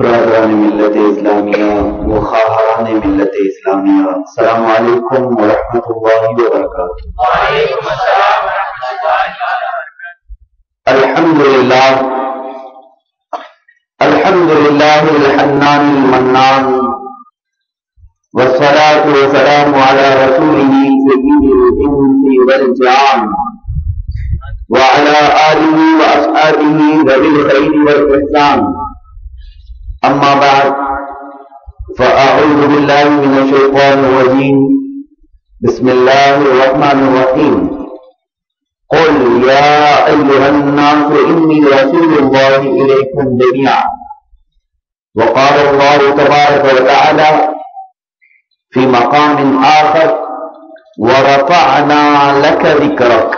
برادران ملت اسلامیہ و خواہران ملت اسلامیہ، السلام علیکم ورحمۃ اللہ وبرکاتہ۔ وعلیکم السلام ورحمۃ اللہ وبرکاتہ۔ الحمدللہ الحمدللہ الحنان المنان، والصلاة والسلام على رسوله سيد الإنس والجان، وعلى آله وأصحابه ذوي الخير والإحسان، أما بعد فأعوذ بالله من الشيطان الرجيم، بسم الله الرحمن الرحيم، قل يا أيها الناس إني رسول الله إليكم جميعا، وقال الله تبارك وتعالى في مقام آخر ورفعنا لك ذكرك،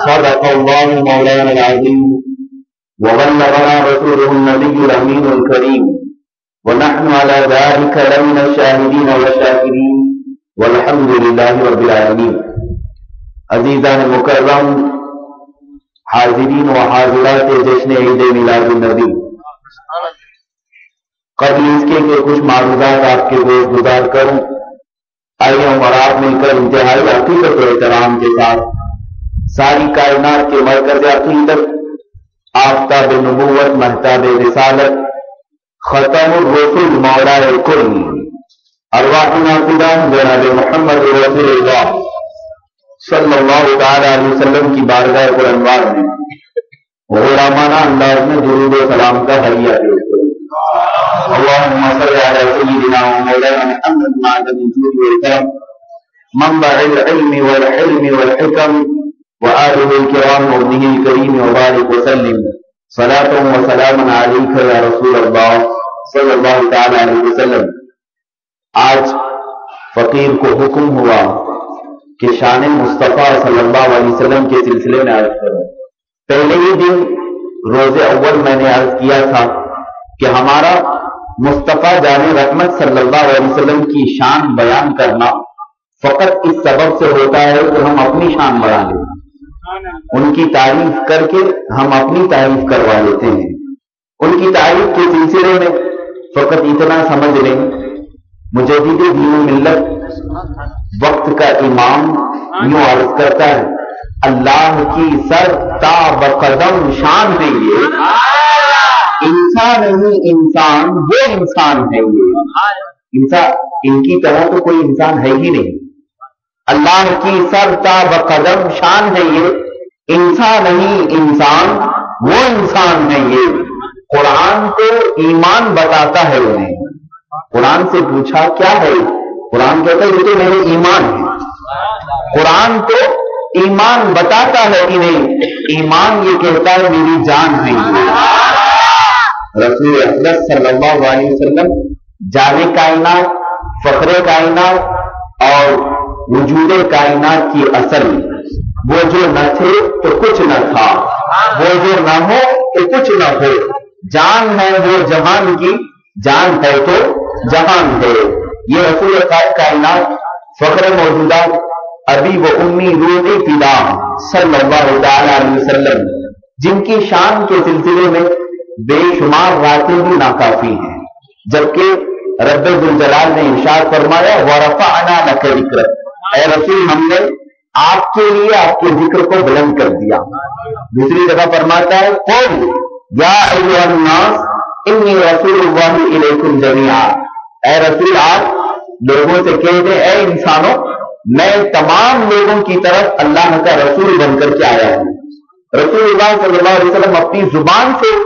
صدق الله مولانا العظيم وبلغنا رسوله النبي الأمين الكريم، ونحن على ذلك لمن الشاهدين والشاكرين، والحمد لله رب العالمين۔ عزیزان مکرم، حاضرین و حاضرات جشن عید میلاد النبی، قبل اس کے کچھ معروضات آپ کے گوش گزار کروں، آئیے ہم اور آپ مل کر انتہائی عقیدت و احترام کے ساتھ ساری کائنات کے مرکز عقیدت، آفتاب نبوت، مہتاب رسالت، ختم الرسول، مولا کل، ارواحنا فداء جناب محمد رسول اللہ صلی اللہ تعالی علیہ وسلم کی بارگاہ قرآنوار میں غلامانہ انداز میں درود و سلام کا حلیہ پیش کریں۔ اللہم صل علی سیدنا و مولانا محمد معدن الجود والکرم، منبع العلم والحلم والحکم، وآلہ الکرام وابنہ الکریم، وبارک وسلم صلاۃ و سلام علیک یا رسول اللہ صلی اللہ تعالی علیہ وسلم۔ آج فقیر کو حکم ہوا کہ شان مصطفیٰ صلی اللہ علیہ وسلم کے سلسلے میں عرض کروں۔ پہلے ہی دن روز اول میں نے عرض کیا تھا کہ ہمارا مصطفیٰ جان رحمت صلی اللہ علیہ وسلم کی شان بیان کرنا فقط اس سبب سے ہوتا ہے کہ ہم اپنی شان بڑھا لیں، ان کی تعریف کر کے ہم اپنی تعریف کروا لیتے ہیں۔ ان کی تعریف کے سلسلے میں فقط اتنا سمجھ لیں، مجدد دین و ملت وقت کا امام یوں عرض کرتا ہے، اللہ کی سر تا بقدم شان ہے یہ، انسان نہیں انسان وہ انسان ہے یہ، انسان ان کی طرح تو کوئی انسان ہے ہی نہیں۔ اللہ کی سر تا بقدم شان ہے یہ، انسان نہیں انسان وہ انسان ہے یہ۔ قرآن تو ایمان بتاتا ہے انہیں، قرآن سے پوچھا کیا ہے، قرآن کہتا ہے یہ تو میرے ایمان ہے۔ قرآن تو ایمان بتاتا ہے انہیں، ایمان یہ کہتا ہے میری جان ہے۔ رسول اکرم صلی اللہ علیہ وسلم جان کائنات، فخر کائنات اور وجود کائنات کی اصل، وہ جو نہ تھے تو کچھ نہ تھا، وہ جو نہ ہو تو کچھ نہ ہو، جان ہے وہ جہان کی، جان ہے تو جہان ہے۔ یہ رسول کائنات، فخر موجودات، ابی و امی روح فدا صلی اللہ تعالی علیہ وسلم، جن کی شان کے سلسلے میں بے شمار راتیں بھی ناکافی ہیں، جبکہ رب ذوالجلال نے ارشاد فرمایا وَرَفَعْنَا لَكَ ذِكْرَكَ، اے رسول ہم نے آپ کے لیے آپ کے ذکر کو بلند کر دیا۔ دوسری جگہ فرماتا ہے قُلْ يَا أَيُّهَا النَّاسُ إِنِّي رَسُولُ اللَّهِ إِلَيْكُمْ جَمِيعًا، اے رسول آپ لوگوں سے کہہ دیں اے انسانوں میں تمام لوگوں کی طرف اللہ کا رسول بن کر کے آیا ہوں۔ رسول اللہ صلی اللہ علیہ وسلم اپنی زبان سے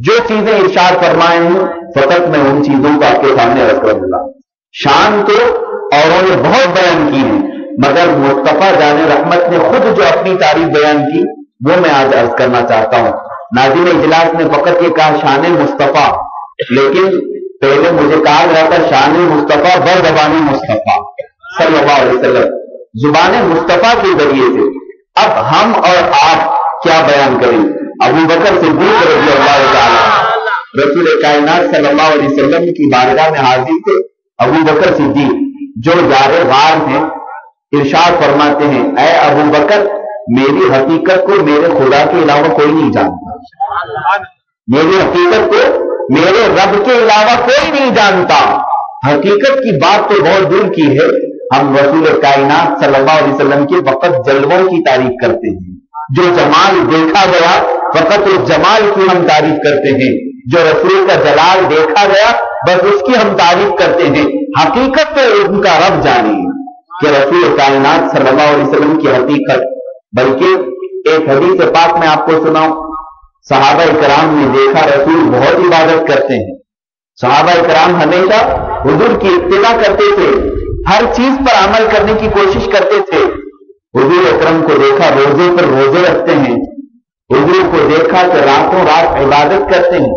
جو چیزیں ارشاد فرمائے ہیں فقط میں ان چیزوں کو آپ کے سامنے رکھ رہوں گا۔ شان تو اوروں نے بہت بیان کی ہے، مگر مصطفیٰ جان رحمت نے خود جو اپنی تعریف بیان کی وہ میں آج عرض کرنا چاہتا ہوں۔ ناظرین اجلاس نے فقط یہ کہا شان مصطفیٰ، لیکن پہلے مجھے کہا گیا تھا شان مصطفیٰ بزبان مصطفیٰ صلی اللہ علیہ وسلم، زبان مصطفیٰ کے ذریعے سے۔ اب ہم اور آپ کیا بیان کریں؟ ابو بکر صدیق رضی اللہ تعالیٰ رسول کائنات صلی اللہ علیہ وسلم کی بارگاہ میں حاضر تھے۔ ابو بکر صدیق جو جار غار ہیں ارشاد فرماتے ہیں اے ابو بکر میری حقیقت کو میرے خدا کے علاوہ کوئی نہیں جانتا، میری حقیقت کو میرے رب کے علاوہ کوئی نہیں جانتا. حقیقت کی بات تو بہت دور کی ہے. ہم رسول کائنات صلی اللہ علیہ وسلم کے فقط جلووں کی تعریف کرتے ہیں. جو جمال دیکھا گیا فقط اس جمال کی ہم تعریف کرتے ہیں. جو رسول کا جلال دیکھا گیا بس اس کی ہم تعریف کرتے ہیں. حقیقت تو ان کا رب جانے کہ رسول کائنات صلی اللہ علیہ وسلم کی حقیقت. بلکہ ایک حدیث پاک میں آپ کو سناؤں. صحابہ کرام نے دیکھا رسول بہت عبادت کرتے ہیں. صحابہ کرام ہمیشہ حضور کی اتباع کرتے تھے, ہر چیز پر عمل کرنے کی کوشش کرتے تھے. حضور اکرم کو دیکھا روزے پر روزے رکھتے ہیں. حضور کو دیکھا کہ راتوں رات عبادت کرتے ہیں.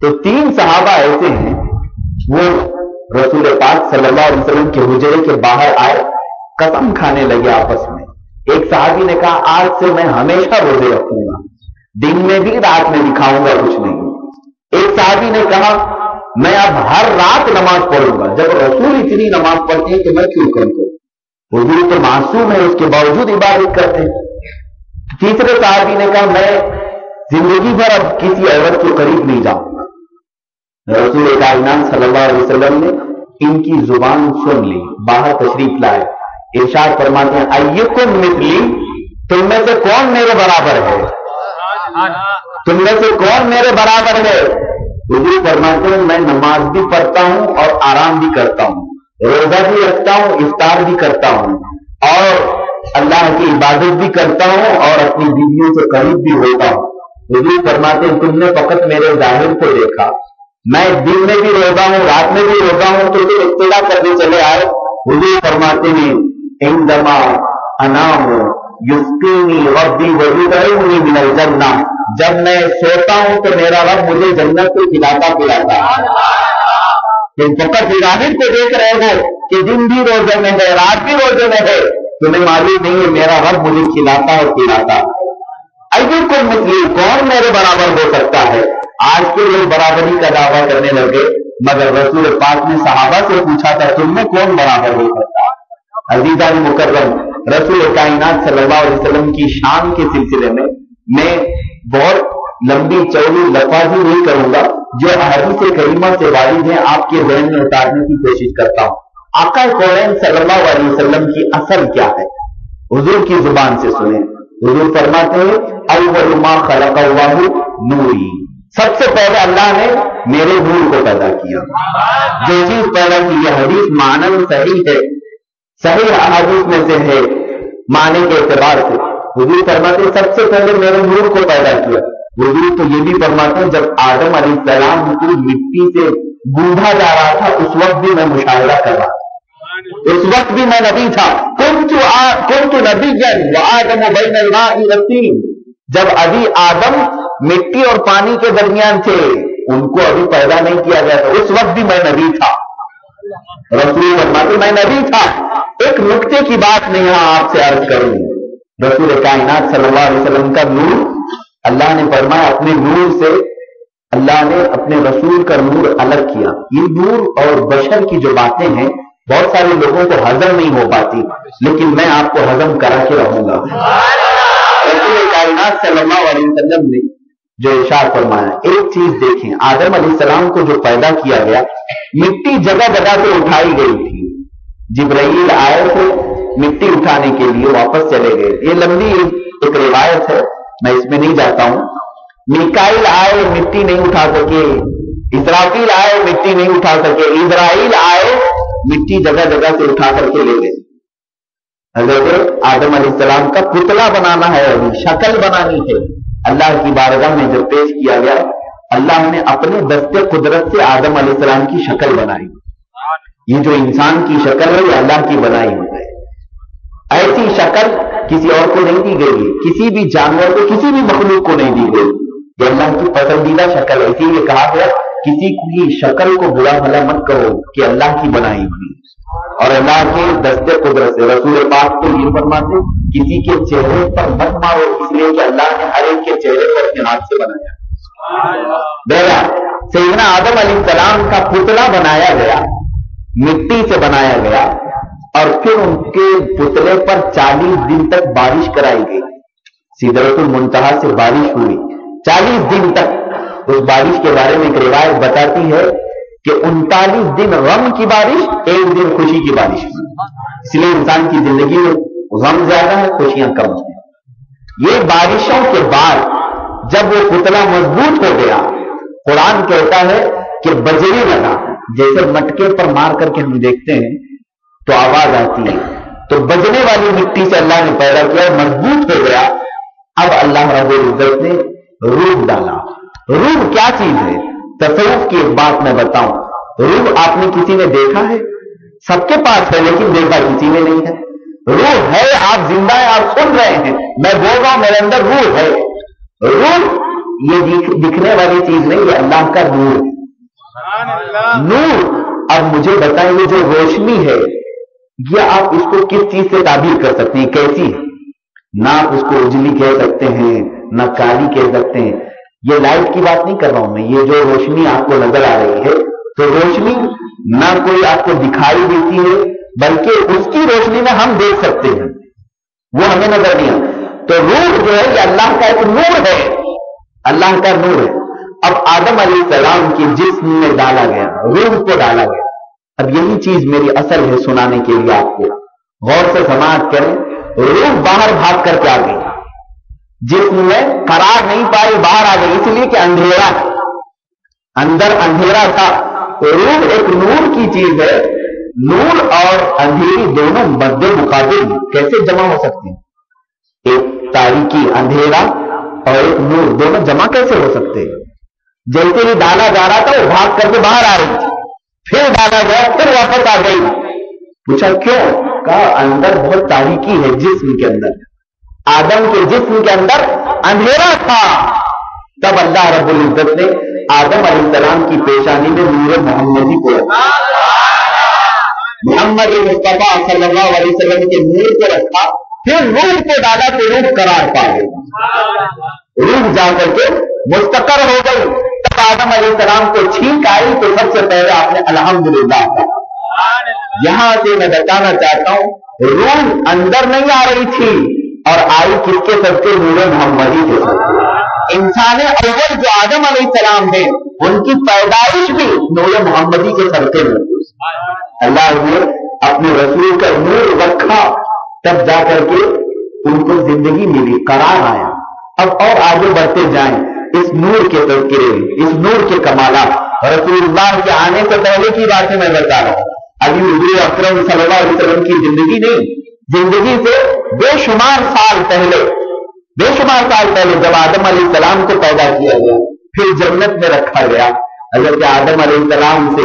تو 3 صحابہ ایسے ہیں وہ رسول پاک صلی اللہ علیہ وسلم کے حجرے کے باہر آئے, قسم کھانے لگے آپس میں. ایک صحابی نے کہا آج سے میں ہمیشہ روزے رکھوں گا, دن میں بھی رات میں بھی کھاؤں گا کچھ نہیں. ایک صحابی نے کہا میں اب ہر رات نماز پڑھوں گا. جب رسول اتنی نماز پڑھتے ہیں کہ میں کیوں کروں؟ حضور تو معصوم ہے, اس کے باوجود عبادت کرتے ہیں. تیسرے صحابی نے کہا میں زندگی بھر اب کسی عورت کے قریب نہیں جاؤں گا. رسول کائنات صلی اللہ علیہ وسلم نے ان کی زبان سن لی, باہر تشریف لائے. ارشاد فرماتے ہیں ایکم مثلی, تم میں سے کون میرے برابر ہے؟ تم میں سے کون میرے برابر ہے؟ حضور فرماتے ہیں میں نماز بھی پڑھتا ہوں اور آرام بھی کرتا ہوں, روزہ بھی رکھتا ہوں, افطار بھی کرتا ہوں, اور اللہ کی عبادت بھی کرتا ہوں, اور اپنی بیویوں سے قریب بھی ہوتا ہوں. حضور فرماتے ہیں تم نے فقط میرے ظاہر کو دیکھا, میں دن میں بھی روزہ ہوں رات میں بھی روزہ ہوں, تو تم اطلاع کرنے چلے آئے. حضور فرماتے ہیں عندما انام یسقینی ربی ویطعمنی من الجنہ, جب میں سوتا ہوں تو میرا رب مجھے جنت کو کھلاتا پلاتا ہے. فقط ظاہر کو دیکھ رہے ہو کہ دن بھی روزے میں ہے رات بھی روزے میں ہے, تمہیں معلوم نہیں ہے میرا رب مجھے کھلاتا اور پلاتا. ایکم مثلی, کون میرے برابر ہو سکتا ہے؟ آج کے لوگ برابری کا دعویٰ کرنے لگے, مگر رسول پاک نے صحابہ سے پوچھا تھا تم میں کون برابر ہو سکتا ہے؟ عزیزان مکرم, رسول کائنات صلی اللہ علیہ وسلم کی شان کے سلسلے میں بہت لمبی چوڑی لفاظی نہیں کروں گا. جو احادیث کریمہ سے وارد ہیں آپ کے ذہن میں اتارنے کی کوشش کرتا ہوں. آقا کونین صلی اللہ علیہ وسلم کی اصل کیا ہے حضور کی زبان سے سنیں. حضور فرماتے ہیں اول ما خلق اللہ نوری, سب سے پہلے اللہ نے میرے نور کو پیدا کیا. جو چیز پیدا کی, یہ حدیث معنی صحیح ہے, صحیح احادیث میں سے ہے معنی کے اعتبار سے. حضور فرماتے ہیں سب سے پہلے میرے نور کو پیدا کیا. حضور تو یہ بھی فرماتے ہیں جب آدم علیہ السلام کو مٹی سے گوندھا جا رہا تھا اس وقت بھی میں مشاہدہ کر رہا تھا, اس وقت بھی میں نبی تھا. کنت نبیا وآدم بین الماء والطین, جب ابھی آدم مٹی اور پانی کے درمیان تھے, ان کو ابھی پیدا نہیں کیا گیا تھا, اس وقت بھی میں نبی تھا. رسول فرماتے میں نبی تھا. ایک نقطے کی بات میں یہاں آپ سے عرض کروں. رسول کائنات صلی اللہ علیہ وسلم کا نور, اللہ نے فرمایا اپنے نور سے اللہ نے اپنے رسول کا نور الگ کیا. یہ نور اور بشر کی جو باتیں ہیں بہت سارے لوگوں کو ہضم نہیں ہو پاتی, لیکن میں آپ کو ہضم کرا کے رہوں گا. رسول کائنات صلی اللہ علیہ وسلم نے جو ارشاد فرمایا, ایک چیز دیکھیں, آدم علیہ السلام کو جو پیدا کیا گیا مٹی جگہ جگہ سے اٹھائی گئی تھی. جبرائیل آئے تھے مٹی اٹھانے کے لیے, واپس چلے گئے. یہ لمبی ایک روایت ہے, میں اس میں نہیں جاتا ہوں. میکائیل آئے مٹی نہیں اٹھا سکے, اسرافیل آئے مٹی نہیں اٹھا سکے, اسرائیل آئے مٹی جگہ جگہ سے اٹھا کر کے لے گئے. حضرت آدم علیہ السلام کا پتلا بنانا ہے, ابھی شکل بنانی ہے. اللہ کی بارگاہ میں جب پیش کیا گیا, اللہ نے اپنے دستے قدرت سے آدم علیہ السلام کی شکل بنائی. یہ جو انسان کی شکل ہے یہ اللہ کی بنائی ہوئی ہے. ایسی شکل کسی اور کو نہیں دی گئی, کسی بھی جانور کو, کسی بھی مخلوق کو نہیں دی گئی. یہ اللہ کی پسندیدہ شکل ہے. اسی لیے کہا گیا کسی کی شکل کو برا بھلا مت کرو کہ اللہ کی بنائی ہوئی اور اللہ کے دستے قدرت سے. رسول پاک کو یہ فرماتے کسی کے چہرے پر مت مارو, اس لیے کہ اللہ نے ہر ایک کے چہرے پر اپنے ہاتھ سے بنایا. بہرحال سیدنا آدم علیہ السلام کا پتلا بنایا گیا, مٹی سے بنایا گیا, اور پھر ان کے پتلے پر 40 دن تک بارش کرائی گئی. سدرۃ المنتہا سے بارش ہوئی 40 دن تک. اس بارش کے بارے میں ایک روایت بتاتی ہے کہ 39 دن غم کی بارش، 1 دن خوشی کی بارش. اس لیے انسان کی زندگی میں غم زیادہ ہے، خوشیاں کم ہیں. یہ بارشوں کے بعد جب وہ پتلا مضبوط ہو گیا، قرآن کہتا ہے کہ بجنے لگا. جیسے مٹکے پر مار کر کے ہم دیکھتے ہیں تو آواز آتی ہے، تو بجنے والی مٹی سے اللہ نے پیدا کیا، مضبوط ہو گیا. اب اللہ رب العزت نے روح ڈالا. روح کیا چیز ہے؟ تصوف کی ایک بات میں بتاؤں. روح آپ نے کسی نے دیکھا ہے؟ سب کے پاس ہے لیکن دیکھا کسی نے نہیں ہے. روح ہے، آپ زندہ ہیں، آپ سن رہے ہیں، میں بول رہا ہوں میرے اندر روح ہے. روح یہ دکھنے والی چیز نہیں، یہ اللہ کا نور ہے. نور. اب مجھے بتائیں یہ جو روشنی ہے یہ آپ اس کو کس چیز سے تعبیر کر سکتے ہیں؟ کیسی ہے؟ نہ آپ اس کو اجلی کہہ سکتے ہیں نہ کالی کہہ سکتے ہیں. یہ لائٹ کی بات نہیں کر رہا ہوں میں. یہ جو روشنی آپ کو نظر آ رہی ہے تو روشنی نہ کوئی آپ کو دکھائی دیتی ہے بلکہ اس کی روشنی میں ہم دیکھ سکتے ہیں، وہ ہمیں نظر نہیں آتا. تو روح جو ہے یہ اللہ کا ایک نور ہے، اللہ کا نور ہے. اب آدم علیہ السلام کی جسم میں ڈالا گیا، روح کو ڈالا گیا. اب یہی چیز میری اصل ہے سنانے کے لیے آپ کو. غور سے سماعت کریں. روح باہر بھاگ کر کے آ گئی، جسم میں قرار نہیں پائی، باہر آ گئی، اس لیے کہ اندھیرا، اندر اندھیرا تھا. روح ایک نور کی چیز ہے. نور اور اندھیری دونوں مد مقابل کیسے جمع ہو سکتے ہیں؟ ایک تاریکی اندھیرا اور ایک نور دونوں جمع کیسے ہو سکتے ہیں؟ جیسے ہی ڈالا جا رہا تھا وہ بھاگ کر کے باہر آ رہی تھی، پھر ڈالا گیا، پھر واپس آ گئی. پوچھا کیوں؟ کہا اندر بہت تاریکی ہے جسم کے اندر. آدم کے جسم کے اندر اندھیرا تھا. تب اللہ رب العزت نے آدم علیہ السلام کی پیشانی میں نور محمدی کو رکھا، محمد مصطفیٰ صلی اللہ علیہ وسلم کے نور کو رکھا. پھر روح کو ڈالا تو روح قرار پا گئی، روح جا کر کے مستقر ہو گئی. تب آدم علیہ السلام کو چھینک آئی تو سب سے پہلے آپ نے الحمدللہ کہا. یہاں سے میں بتانا چاہتا ہوں روح اندر نہیں آ رہی تھی اور آئی کس کے سب کے نور محمدی کے سب. انسان اول جو آدم علیہ السلام ہیں ان کی پیدائش بھی نور محمدی کے صدقے میں. اللہ نے اپنے رسول کا نور رکھا تب جا کر کے ان کو زندگی ملی، قرار آیا. اب اور آگے بڑھتے جائیں اس نور کے تذکرے، اس نور کے کمالات. رسول اللہ کے آنے سے پہلے کی باتیں میں بتا رہا ہوں. ابھی حضور اکرم صلی اللہ علیہ وسلم کی زندگی نہیں، زندگی سے بے شمار سال پہلے جب آدم علیہ السلام کو پیدا کیا گیا، پھر جنت میں رکھا گیا. حضرت آدم علیہ السلام سے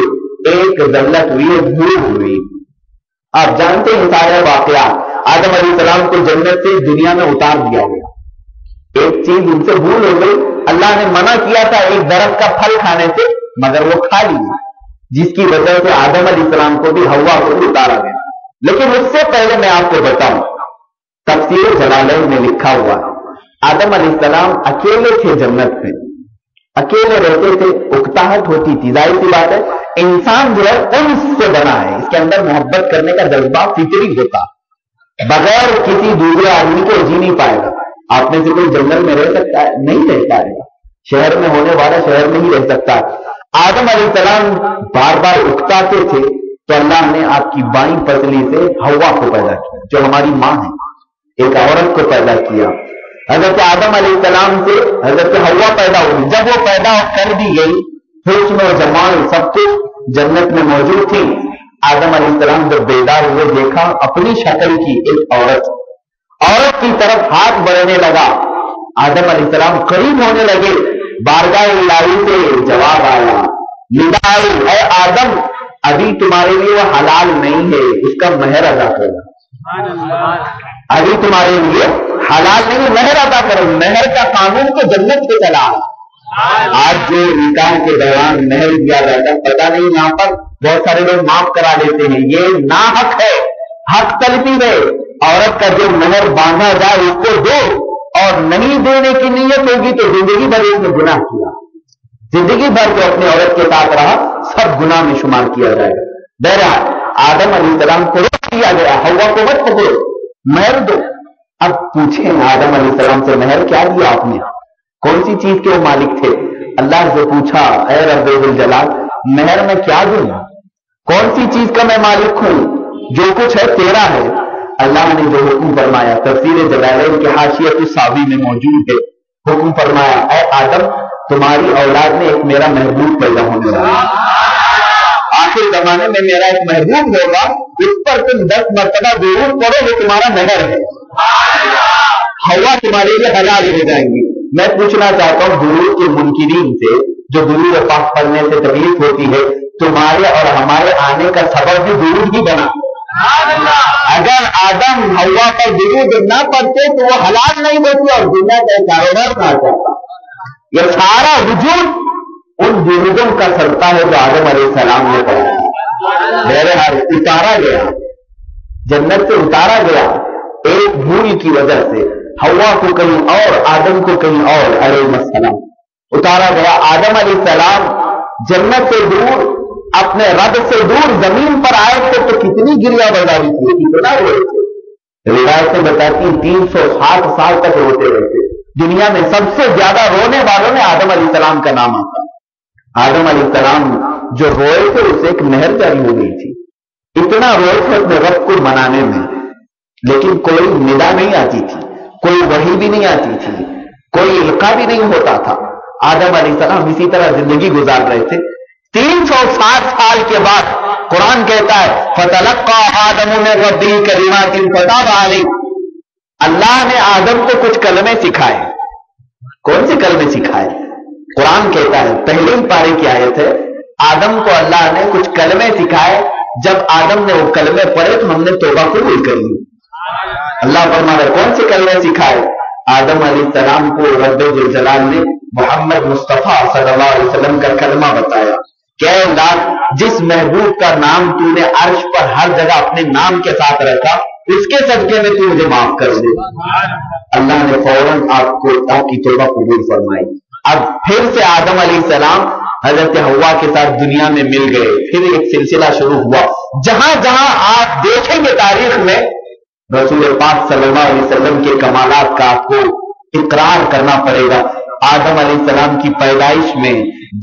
ایک ذلت ہوئی، بھول ہوئی. آپ جانتے ہیں سارے واقعات. آدم علیہ السلام کو جنت سے دنیا میں اتار دیا گیا. ایک چیز ان سے بھول ہو گئی. اللہ نے منع کیا تھا ایک درخت کا پھل کھانے سے، مگر وہ کھا لی، جس کی وجہ سے آدم علیہ السلام کو بھی حوا کو بھی اتارا گیا. لیکن اس سے پہلے میں آپ کو بتاؤں، تفسیر جلالین میں لکھا ہوا آدم علیہ السلام اکیلے تھے جنت میں، اکیلے رہتے تھے، اکتاہٹ ہوتی تھی. ظاہر سی بات ہے انسان جو ہے انس سے بنا ہے، اس کے اندر محبت کرنے کا جذبہ فطری ہوتا، بغیر کسی دوسرے آدمی کو جی نہیں پائے گا. آپ میں سے کوئی جنگل میں رہ سکتا ہے؟ نہیں رہ پائے گا. شہر میں ہونے والا شہر میں ہی رہ سکتا ہے. آدم علیہ السلام بار بار اکتاتے تھے تو اللہ نے آپ کی بائیں پسلی سے حوا کو پیدا کیا جو ہماری ماں ہے، ایک عورت کو پیدا کیا. حضرت آدم علیہ السلام سے حضرت حوا پیدا ہوئی. جب وہ پیدا کر دی گئی حسن و جمال سب کچھ جنت میں موجود تھی. آدم علیہ السلام جب بیدار ہوئے دیکھا اپنی شکل کی ایک عورت کی طرف ہاتھ بڑھنے لگا. آدم علیہ السلام قریب ہونے لگے. بارگاہ الہی سے جواب آیا، ندا آئی، اے آدم ابھی تمہارے لیے وہ حلال نہیں ہے، اس کا مہر ادا کرو. ابھی تمہارے لیے حلال نہیں، مہر ادا کرو. مہر کا قانون تو جنت سے چلا. آج جو نکاح کے دوران مہر دیا جاتا ہے، پتہ نہیں یہاں پر بہت سارے لوگ معاف کرا دیتے ہیں، یہ ناحق ہے، حق تلفی ہے. عورت کا جو مہر باندھا جائے اس کو دو، اور نہیں دینے کی نیت ہوگی تو زندگی بھر اس نے گناہ کیا. زندگی بھر جو اپنی عورت کے ساتھ رہا سب گناہ میں شمار کیا جائے گا. بہرحال آدم علیہ السلام کو روک دیا گیا، حوا کو مت پکڑو، مہر دو. اب پوچھیں آدم علیہ السلام سے مہر کیا دیا آپ نے؟ کون سی چیز کے وہ مالک تھے؟ اللہ سے پوچھا اے رب الجلال مہر میں کیا دوں؟ کون سی چیز کا میں مالک ہوں؟ جو کچھ ہے تیرا ہے۔ اللہ نے جو حکم فرمایا تفسیر جلالین کے حاشیۃ الساوی میں موجود ہے، حکم فرمایا اے آدم تمہاری اولاد میں ایک میرا محبوب پیدا ہونے والا ہے، آخر زمانے میں میرا ایک محبوب ہوگا، اس پر تم 10 مرتبہ ضرور پڑھو، وہ تمہارا مہر ہے، ہوا تمہارے لیے حلال ہو جائیں گی۔ میں پوچھنا چاہتا ہوں درود کے منکرین سے، جو درود پاک پڑھنے سے تکلیف ہوتی ہے، تمہارے اور ہمارے آنے کا سبب بھی درود ہی بنا۔ اگر آدم ہوا پر درود نہ پڑھتے تو وہ حلال نہیں ہوتی اور دنیا کا کاروبار نہ چلتا۔ یہ سارا وجود ان درودوں کا سلتا ہے جو آدم علیہ السلام نے پڑھا، بہرحال اتارا گیا، جنت سے اتارا گیا ایک بھول کی وجہ سے، ہوا کو کہیں اور آدم کو کہیں اور علیہ السلام اتارا گیا۔ آدم علیہ السلام جنت سے دور، اپنے رب سے دور زمین پر آئے تھے تو کتنی گریا برداری تھی، کتنا روئے تھے۔ روایتیں بتاتی 360 سال تک روتے رہتے۔ دنیا میں سب سے زیادہ رونے والوں میں آدم علیہ السلام کا نام آتا۔ آدم علیہ السلام جو روئے تھے اسے ایک نہر جاری ہو گئی تھی، اتنا روئے تھے اپنے رب کو منانے میں، لیکن کوئی ندا نہیں آتی تھی، کوئی وحی بھی نہیں آتی تھی، کوئی القاء بھی نہیں ہوتا تھا۔ آدم علیہ السلام اسی طرح زندگی گزار رہے تھے۔ 360 سال کے بعد قرآن کہتا ہے فَتَلَقَّى آدَمُ مِن رَّبِّهِ كَلِمَاتٍ فَتَابَ عَلَيْهِ، اللہ نے آدم کو کچھ کلمے سکھائے۔ کون سے کلمے سکھائے؟ قرآن کہتا ہے، پہلے ہی پارے کی آیت ہے، آدم کو اللہ نے کچھ کلمے سکھائے، جب آدم نے وہ کلمے پڑھے تو ہم نے توبہ قبول کر لی۔ اللہ فرما رہا ہے کون سے کلمے سکھائے؟ آدم علیہ السلام کو رب ذوالجلال نے محمد مصطفیٰ صلی اللہ علیہ وسلم کا کلمہ بتایا کہ اے اللہ جس محبوب کا نام تو نے عرش پر ہر جگہ اپنے نام کے ساتھ رکھا، اس کے صدقے میں تو مجھے معاف کر دے۔ اللہ نے فوراً آپ کی توبہ قبول فرمائی۔ اب پھر سے آدم علیہ السلام حضرت حوا کے ساتھ دنیا میں مل گئے، پھر ایک سلسلہ شروع ہوا۔ جہاں جہاں آپ دیکھیں گے تاریخ میں رسول پاک صلی اللہ علیہ وسلم کے کمالات کا آپ کو اقرار کرنا پڑے گا۔ آدم علیہ السلام کی پیدائش میں،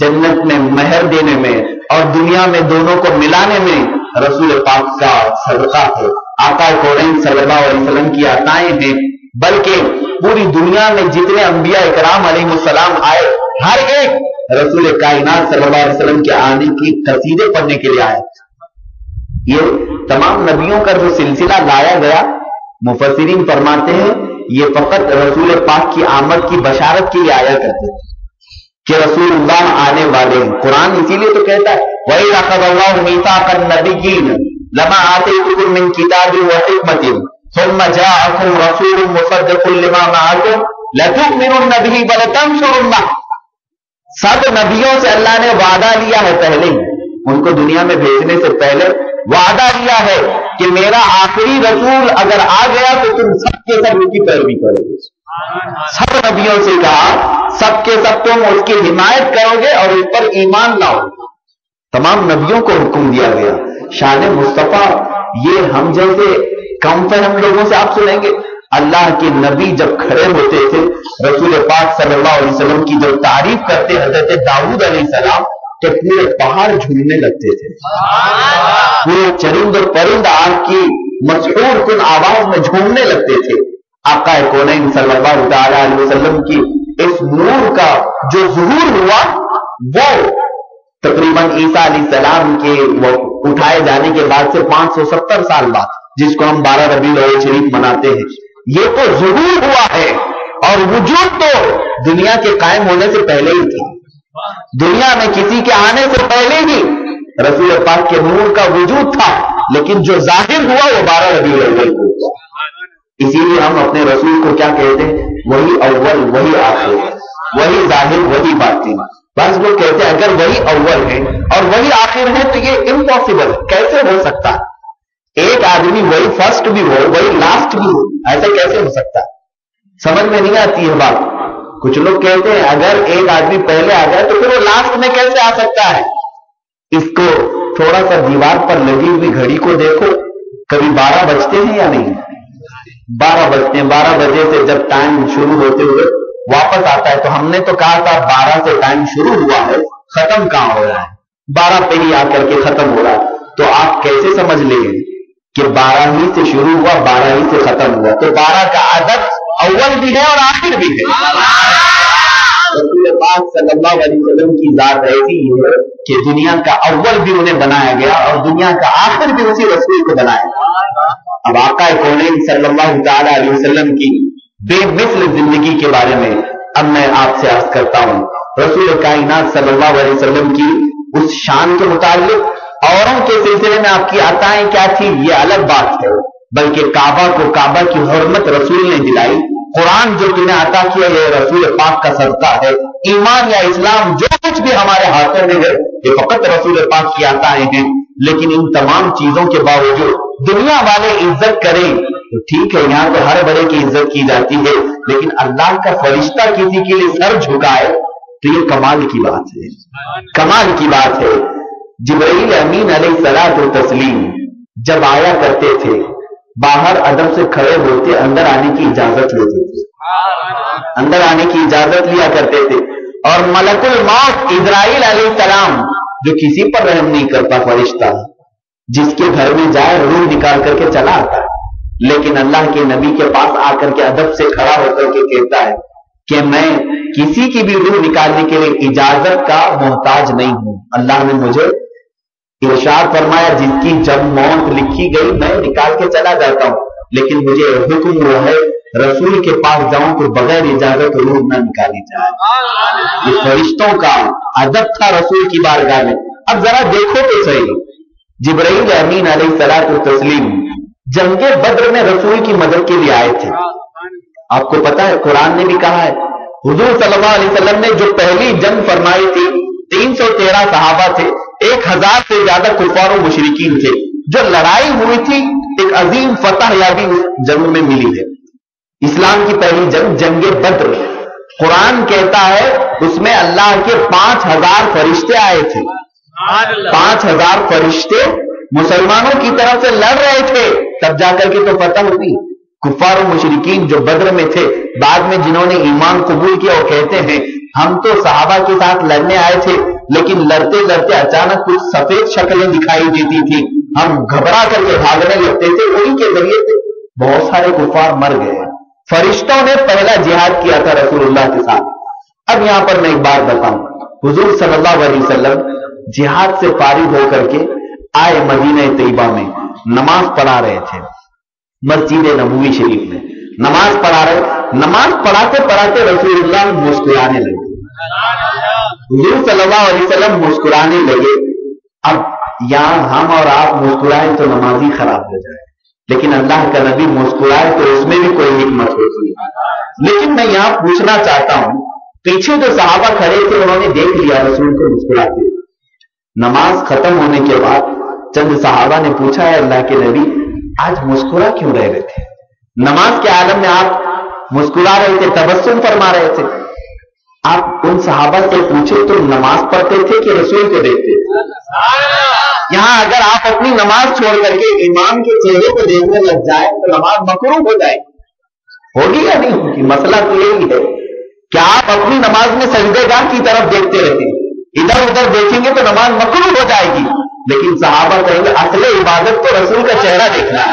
جنت میں مہر دینے میں اور دنیا میں دونوں کو ملانے میں رسول پاک کا صدقہ ہے، آقا کونین صلی اللہ علیہ وسلم کی عطائیں ہیں، بلکہ پوری دنیا میں جتنے انبیاء اکرام علیہ السلام آئے، ہر ایک رسول کائنات صلی اللہ علیہ وسلم کے آنے کی قصیدے پڑھنے کے لیے آئے۔ یہ تمام نبیوں کا جو سلسلہ لایا گیا، مفسرین فرماتے ہیں یہ فقط رسول پاک کی آمد کی بشارت کے لیے آیا کرتے تھے کہ رسول اللہ آنے والے ہیں۔ قرآن اسی لیے تو کہتا ہے وَإِذْ أَخَذَ اللَّهُ مِيثَاقَ النَّبِيِّينَ لَمَا آتَيْتُكُم مِّن كِتَابٍ وَحِكْمَةٍ ثُمَّ جَاءَكُمْ رَسُولٌ مُصَدِّقٌ لِّمَا مَعَكُمْ لَتُؤْمِنُنَّ بِهِ وَلَتَنصُرُنَّهُ۔ سب نبیوں سے اللہ نے وعدہ لیا ہے، پہلے ہی ان کو دنیا میں بھیجنے سے پہلے وعدہ لیا ہے کہ میرا آخری رسول اگر آ گیا تو تم سب کے سب اس کی پیروی کرو گے۔ سب نبیوں سے کہا سب کے سب تم اس کی حمایت کرو گے اور اس پر ایمان لاؤ گے۔ تمام نبیوں کو حکم دیا گیا۔ شان مصطفیٰ یہ ہم جیسے کم فہم لوگوں سے آپ سنیں گے، اللہ کے نبی جب کھڑے ہوتے تھے رسول پاک صلی اللہ علیہ وسلم کی جب تعریف کرتے حضرت داؤد علیہ السلام تو پورے پہاڑ جھومنے لگتے تھے، پورے چرند اور پرند آپ کی مسحور کن آواز میں جھومنے لگتے تھے۔ آقا کونین صلی اللہ تعالی علیہ وسلم کی اس نور کا جو ظہور ہوا وہ تقریباً عیسیٰ علیہ السلام کے وہ اٹھائے جانے کے بعد سے 570 سال بعد، جس کو ہم 12 ربیع الاول شریف مناتے ہیں، یہ تو ظہور ہوا ہے اور وجود تو دنیا کے قائم ہونے سے پہلے ہی تھا۔ دنیا میں کسی کے آنے سے پہلے ہی رسول پاک کے نور کا وجود تھا، لیکن جو ظاہر ہوا وہ 12 ربیع الاول کو ہوا۔ اسی لیے ہم اپنے رسول کو کیا کہتے ہیں؟ وہی اول، وہی آخر، وہی ظاہر، وہی باطن۔ بعض لوگ کہتے ہیں اگر وہی اول ہے اور وہی آخر ہے تو یہ امپاسبل، کیسے ہو سکتا ہے؟ ایک آدمی وہی فرسٹ بھی ہو، وہی لاسٹ بھی ہو، ایسا کیسے ہو سکتا ہے؟ سمجھ میں نہیں آتی ہے بات۔ کچھ لوگ کہتے ہیں اگر ایک آدمی پہلے آ جائے تو پھر وہ لاسٹ میں کیسے آ سکتا ہے؟ اس کو تھوڑا سا دیوار پر لگی ہوئی گھڑی کو دیکھو، کبھی 12 بجتے ہیں یا نہیں؟ 12 بجتے ہیں۔ 12 بجے سے جب ٹائم شروع ہوتے ہوئے واپس آتا ہے تو ہم نے تو کہا تھا 12 سے ٹائم شروع ہوا ہے، ختم کہاں ہو رہا ہے؟ 12 پہ ہی آ کر کے ختم ہو رہا ہے، تو آپ کیسے سمجھ لیں کہ 12 ہی سے شروع ہوا 12 ہی سے ختم ہوا؟ تو 12 کا عدد اول بھی ہے اور آخر بھی ہے۔ رسول پاک صلی اللہ علیہ وسلم کی ذات ایسی ہے کہ دنیا کا اول بھی انہیں بنایا گیا اور دنیا کا آخر بھی اسی رسول کو بنایا گیا۔ اب آقا کونین صلی اللہ تعالی علیہ وسلم کی بے مثل زندگی کے بارے میں اب میں آپ سے عرض کرتا ہوں۔ رسول کائنات صلی اللہ علیہ وسلم کی اس شان کے متعلق اوروں کے سلسلے میں آپ کی عطائیں کیا تھی یہ الگ بات ہے، بلکہ کعبہ کو کعبہ کی حرمت رسول نے دلائی۔ قرآن جو تمہیں عطا کیا یہ رسول پاک کا صدقہ ہے۔ ایمان یا اسلام جو کچھ بھی ہمارے ہاتھوں میں ہے یہ فقط رسول پاک کی عطائیں ہیں۔ لیکن ان تمام چیزوں کے باوجود دنیا والے عزت کریں تو ٹھیک ہے، یہاں تو ہر بڑے کی عزت کی جاتی ہے، لیکن اللہ کا فرشتہ کسی کے لیے سر جھکائے تو یہ کمال کی بات ہے، کمال کی بات ہے۔ جبرائیل امین علیہ الصلوۃ والتسلیم جب آیا کرتے تھے باہر ادب سے کھڑے ہوتے اندر آنے کی اجازت لیتے تھے، اندر آنے کی اجازت لیا کرتے تھے۔ اور ملک الموت اسرائیل علیہ السلام جو کسی پر رحم نہیں کرتا فرشتہ، جس کے گھر میں جائے روح نکال کر کے چلا آتا ہے، لیکن اللہ کے نبی کے پاس آ کر کے ادب سے کھڑا ہو کر کے کہتا ہے کہ میں کسی کی بھی روح نکالنے کے لیے اجازت کا محتاج نہیں ہوں۔ اللہ نے مجھے ارشاد فرمایا جس کی جب موت لکھی گئی میں نکال کے چلا جاتا ہوں، لیکن مجھے حکم ہوا ہے رسول کے پاس جاؤں تو بغیر اجازت روح نہ نکالی جائے۔ یہ فرشتوں کا ادب تھا رسول کی بارگاہ میں۔ اب ذرا دیکھو تو صحیح، جبرائیل امین علیہ الصلوۃ والتسلیم جنگ بدر میں رسول کی مدد کے لیے آئے تھے۔ آپ کو پتا ہے قرآن نے بھی کہا ہے، حضور صلی اللہ علیہ وسلم نے جو پہلی جنگ فرمائی تھی 313 صحابہ تھے، 1000 سے زیادہ کفار و مشرکین تھے، جو لڑائی ہوئی تھی ایک عظیم فتح یابی اس جنگ میں ملی ہے۔ اسلام کی پہلی جنگ جنگ بدر، قرآن کہتا ہے اس میں اللہ کے 5000 فرشتے آئے تھے، 5000 فرشتے مسلمانوں کی طرف سے لڑ رہے تھے، تب جا کر کے تو فتح ہوئی۔ کفار و مشرکین جو بدر میں تھے بعد میں جنہوں نے ایمان قبول کیا وہ کہتے ہیں ہم تو صحابہ کے ساتھ لڑنے آئے تھے لیکن لڑتے لڑتے اچانک کچھ سفید شکلیں دکھائی دیتی تھی، ہم گھبرا کر کے بھاگنے لگتے تھے، انہی کے ذریعے سے بہت سارے کفار مر گئے۔ فرشتوں نے پہلا جہاد کیا تھا رسول اللہ کے ساتھ۔ اب یہاں پر میں ایک بات بتاؤں، حضور صلی اللہ علیہ وسلم جہاد سے فارغ ہو کر کے آئے مدینہ طیبہ میں، نماز پڑھا رہے تھے مسجد نبوی شریف میں، نماز پڑھا رہے، نماز پڑھاتے پڑھاتے رسول اللہ مسکرانے لگے، حضور صلی اللہ علیہ وسلم مسکرانے لگے۔ اب یہاں ہم اور آپ مسکرائیں تو نماز ہی خراب ہو جائے، لیکن اللہ کا نبی مسکرائے تو اس میں بھی کوئی حکمت ہوتی ہے۔ لیکن میں یہاں پوچھنا چاہتا ہوں، پیچھے جو صحابہ کھڑے تھے انہوں نے دیکھ لیا رسول کو مسکراتے، نماز ختم ہونے کے بعد چند صحابہ نے پوچھا ہے اللہ کے نبی آج مسکرا کیوں رہے تھے؟ نماز کے عالم میں آپ مسکرا رہے تھے، تبسم فرما رہے تھے۔ آپ ان صحابہ سے پوچھے تو نماز پڑھتے تھے کہ رسول کو دیکھتے تھے؟ یہاں اگر آپ اپنی نماز چھوڑ کر کے امام کے چہرے کو دیکھنے لگ جائیں تو نماز مکروہ ہو جائے گی، ہوگی یا نہیں ہوگی؟ مسئلہ تو یہی ہے کہ آپ اپنی نماز میں سجدے گاہ کی طرف دیکھتے رہتے ہیں، ادھر ادھر دیکھیں گے تو نماز مکروہ ہو جائے گی۔ لیکن صحابہ کہیں گے اصل عبادت تو رسول کا چہرہ دیکھنا ہے،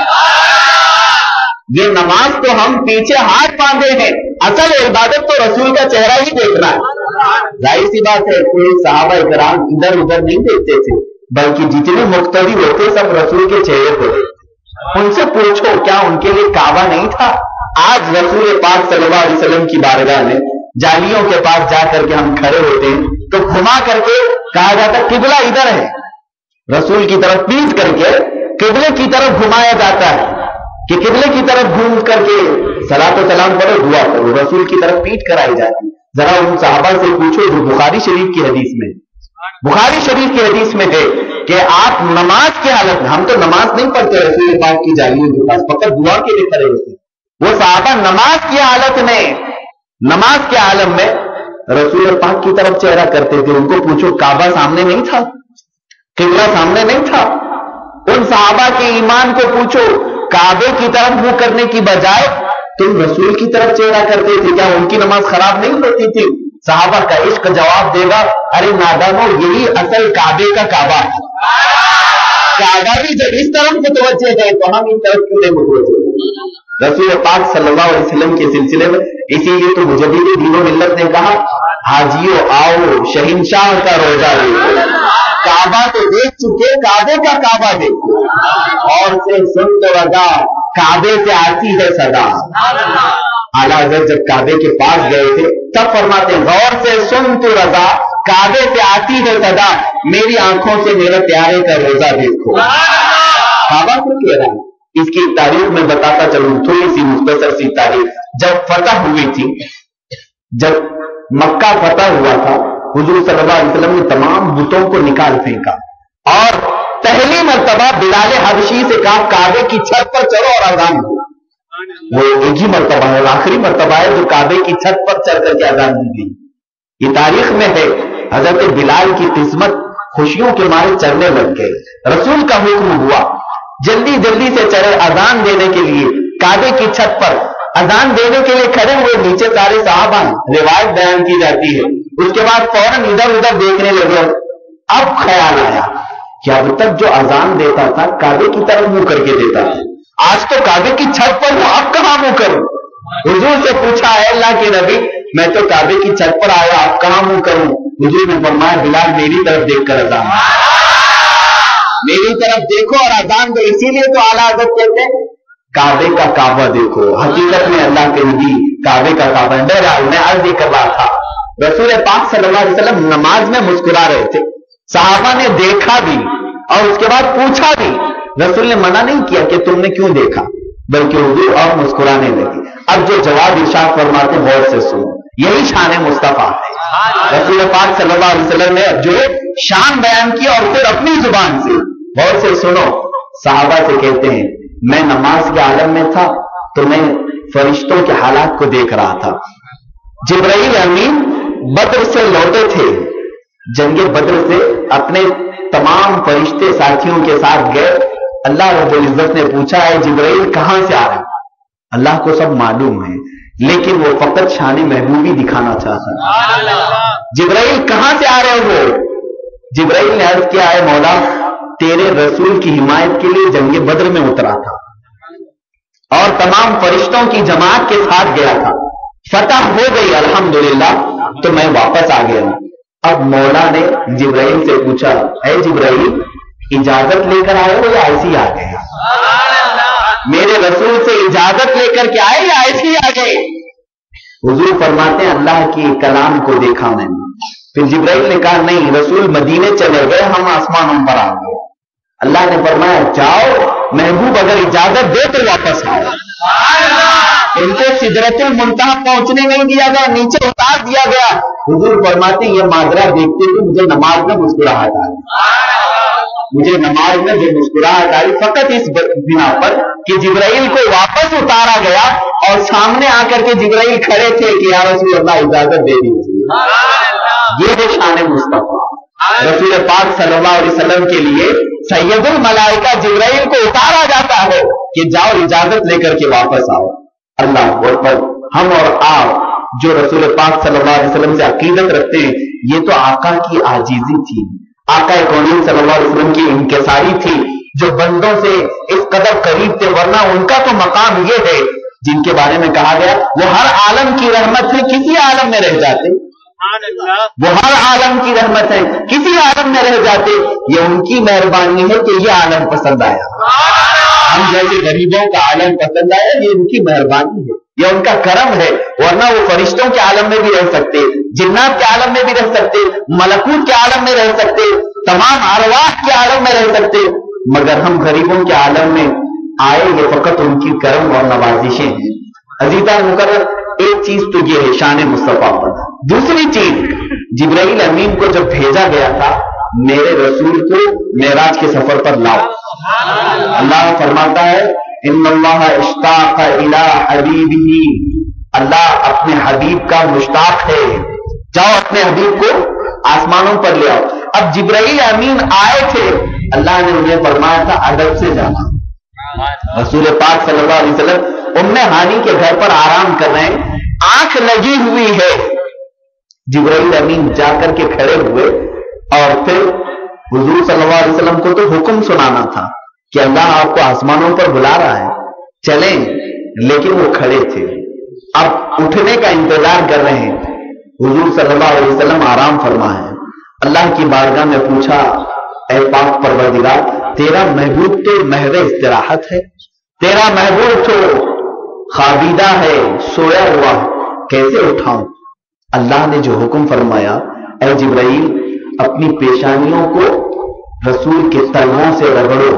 یہ نماز تو ہم پیچھے ہاتھ باندھے ہیں، اصل عبادت تو رسول کا چہرہ ہی دیکھنا ہے۔ ظاہر سی بات ہے کوئی صحابہ کرام ادھر ادھر نہیں دیکھتے تھے، بلکہ جتنے مقتدی ہوتے سب رسول کے چہرے کو دیکھتے۔ ان سے پوچھو کیا ان کے لیے کعبہ نہیں تھا؟ آج رسول پاک صلی اللہ علیہ وسلم کی بارگاہ میں جالیوں کے پاس جا کر کے ہم کھڑے ہوتے ہیں تو گھما کر کے کہا جاتا ہے قبلہ ادھر ہے، رسول کی طرف پیٹ کر کے قبلے کی طرف گھمایا جاتا ہے کہ قبلے کی طرف گھوم کر کے صلاۃ و سلام پڑھو، دعا کرو، رسول کی طرف پیٹ کرائی جاتی۔ ذرا ان صحابہ سے پوچھو جو بخاری شریف کی حدیث میں، بخاری شریف کی حدیث میں ہے کہ آپ نماز کی حالت میں، ہم تو نماز نہیں پڑھتے رسول پاک کی جالیوں کے پاس، فقط دعا کے لیے کھڑے ہوتے، وہ صحابہ نماز کی حالت میں، نماز کے عالم میں رسول پاک کی طرف چہرہ کرتے تھے۔ ان کو پوچھو کعبہ سامنے نہیں تھا، قبلہ سامنے نہیں تھا؟ ان صحابہ کے ایمان کو پوچھو، کعبے کی طرف منہ کرنے کی بجائے تم رسول کی طرف چہرہ کرتے تھے، کیا ان کی نماز خراب نہیں ہوتی تھی؟ صحابہ کا عشق جواب دے گا، ارے نادانو، یہی اصل کعبے کا کعبہ ہے۔ کعبہ بھی جب اس طرف متوجہ ہے تو ہم ان طرف کیوں نہیں متوجہ؟ رسول پاک صلی اللہ علیہ وسلم کے سلسلے میں اسی لیے تو مجدد دین و ملت نے کہا، حاجیو آؤ شہنشاہ کا روزہ دیکھو، کعبہ تو دیکھ چکے، کعبے کا کعبہ دیکھو، اور سے سن تو رضا، کعبے سے آتی ہے صدا۔ اعلیٰ حضرت جب کعبے کے پاس گئے تھے تب فرماتے ہیں، غور سے سن تو رضا، کعبے سے آتی ہے صدا، میری آنکھوں سے میرے پیارے کا روزہ دیکھو۔ کعبہ کو کہہ رہا ہے، اس کی تاریخ میں بتاتا چلوں، تھوڑی سی مختصر سی تاریخ۔ جب فتح ہوئی تھی، جب مکہ فتح ہوا تھا، حضور صلی اللہ علیہ وسلم نے تمام بتوں کو نکال پھینکا اور پہلی مرتبہ بلال حبشی سے کہا کعبے کی چھت پر چڑھو اور اذان دو۔ وہ ایک ہی مرتبہ ہے، آخری مرتبہ ہے جو کعبے کی چھت پر چڑھ کر کے اذان دی گئی۔ یہ تاریخ میں ہے، حضرت بلال کی قسمت خوشیوں کے مارے چڑھنے لگ گئے۔ رسول کا حکم ہوا جلدی جلدی سے چڑھے اذان دینے کے لیے، کعبے کی چھت پر اذان دینے کے لیے کھڑے ہوئے، نیچے سارے صحابہ، روایت بیان کی جاتی ہے۔ اس کے بعد فوراً ادھر ادھر دیکھنے لگے۔ اب خیال آیا کہ اب تک جو اذان دیتا تھا کعبے کی طرف منہ کر کے دیتا تھا، آج تو کعبے کی چھت پر ہوں، اب کہاں منہ کروں؟ حضور سے پوچھا، اے اللہ کے نبی، میں تو کعبے کی چھت پر آیا، اب کہاں منہ کروں؟ حضور نے فرمایا، بلال میری طرف دیکھ کر اذان، میری طرف دیکھو اور اذان دو۔ اسی لیے تو اعلیٰ حضرت کہتے ہیں کعبے کا کعبہ دیکھو، حقیقت میں اللہ کے نبی کعبے کا کعبہ۔ بہرحال میں عرض یہ کر رہا تھا، رسول پاک صلی اللہ علیہ وسلم نماز میں مسکرا رہے تھے، صحابہ نے دیکھا بھی اور اس کے بعد پوچھا بھی۔ رسول نے منع نہیں کیا کہ تم نے کیوں دیکھا، بلکہ حضور اور مسکرانے لگے۔ اب جو جواب ارشاد فرماتے غور سے سنو، یہی شان مصطفیٰ ہے۔ رسول پاک صلی اللہ علیہ وسلم نے جو شان بیان کی اور پھر اپنی زبان سے، غور سے سنو۔ صحابہ سے کہتے ہیں، میں نماز کے عالم میں تھا تو میں فرشتوں کے حالات کو دیکھ رہا تھا۔ جبرائیل امین بدر سے لوٹے تھے، جنگ بدر سے اپنے تمام فرشتے ساتھیوں کے ساتھ گئے۔ اللہ رب العزت نے پوچھا، ہے جبرائیل کہاں سے آ رہے؟ اللہ کو سب معلوم ہے، لیکن وہ فقط شان محبوبی دکھانا چاہتا ہے۔ جبرائیل کہاں سے آ رہے ہو؟ جبرائیل نے عرض کیا، ہے مولا، تیرے رسول کی حمایت کے لیے جنگ بدر میں اترا تھا اور تمام فرشتوں کی جماعت کے ساتھ گیا تھا، فتح ہو گئی الحمدللہ، تو میں واپس آ گیا۔ اب مولا نے جبرائیل سے پوچھا، اے جبرائیل، اجازت لے کر آئے ہو یا ایسے ہی آ گئے؟ میرے رسول سے اجازت لے کر کے آئے یا ایسے ہی آ گئے؟ حضور فرماتے ہیں، اللہ کی کلام کو دیکھا میں نے۔ پھر جبرائیل نے کہا، نہیں، رسول مدینے چلے گئے، ہم آسمانوں پر آ گئے۔ اللہ نے فرمایا، جاؤ، محبوب اگر اجازت دے تو واپس آؤ۔ ان کو سدرۃ المنتہا پہنچنے نہیں دیا گیا، نیچے اتار دیا گیا۔ حضور فرماتے ہیں، یہ ماجرا دیکھتے ہوئے مجھے نماز میں مسکراہٹ آئی، مجھے نماز میں جو مسکراہٹ آئی فقط اس بنا پر کہ جبرائیل کو واپس اتارا گیا اور سامنے آ کر کے جبرائیل کھڑے تھے کہ یا رسول اللہ اجازت دے دیجیے۔ یہ ہے شان مصطفیٰ۔ رسول پاک صلی اللہ علیہ وسلم کے لیے سید الملائکہ جبرائیل کو اتارا جاتا ہے کہ جاؤ، اجازت لے کر کے واپس آؤ۔ اللہ اکبر۔ ہم اور آپ جو رسول پاک صلی اللہ علیہ وسلم سے عقیدت رکھتے ہیں، یہ تو آقا کی عاجزی تھی، آقا کونین صلی اللہ علیہ وسلم کی انکساری تھی، جو بندوں سے اس قدر قریب تھے، ورنہ ان کا تو مقام یہ ہے جن کے بارے میں کہا گیا وہ ہر عالم کی رحمت ہے، کسی عالم میں رہ جاتے، وہ ہر عالم کی رحمت ہے، کسی عالم میں رہ جاتے، یہ ان کی مہربانی ہے کہ یہ عالم پسند آیا، ہم جیسے غریبوں کا عالم پسند آیا، یہ ان کی مہربانی ہے، یہ ان کا کرم ہے، ورنہ وہ فرشتوں کے عالم میں بھی رہ سکتے، جنات کے عالم میں بھی رہ سکتے، ملکوت کے عالم میں رہ سکتے، تمام ارواح کے عالم میں رہ سکتے، مگر ہم غریبوں کے عالم میں آئے، یہ فقط ان کی کرم اور نوازشیں ہیں۔ عزیزان مقرر، ایک چیز تو یہ ہے شان مصطفیٰ پر۔ دوسری چیز، جبرائیل امین کو جب بھیجا گیا تھا، میرے رسول کو معراج کے سفر پر لاؤ۔ اللہ فرماتا ہے، ان اللہ اشتاق الی حبیبہ، اللہ اپنے حبیب کا مشتاق ہے، جاؤ اپنے حبیب کو آسمانوں پر لے آؤ۔ اب جبرائیل امین آئے تھے، اللہ نے انہیں فرمایا تھا ادب سے جانا۔ رسول پاک صلی اللہ علیہ وسلم ام ہانی کے گھر پر آرام کر رہے ہیں، آنکھ لگی ہوئی ہے، جبرائیل امین جا کر کے کھڑے ہوئے اور پھر حضور صلی اللہ علیہ وسلم کو تو حکم سنانا تھا کہ اللہ آپ کو آسمانوں پر بلا رہا ہے، چلیں، لیکن وہ کھڑے تھے، اب اٹھنے کا انتظار کر رہے ہیں۔ حضور صلی اللہ علیہ وسلم آرام فرما ہے، اللہ کی بارگاہ میں پوچھا، اے پاک پروردگار، تیرا محبوب تو محو استراحت ہے، تیرا محبوب تو خوابیدہ ہے، سویا ہوا ہے، کیسے اٹھاؤں؟ اللہ نے جو حکم فرمایا، اے جبرائیل اپنی پیشانیوں کو رسول کے تلووں سے رگڑو،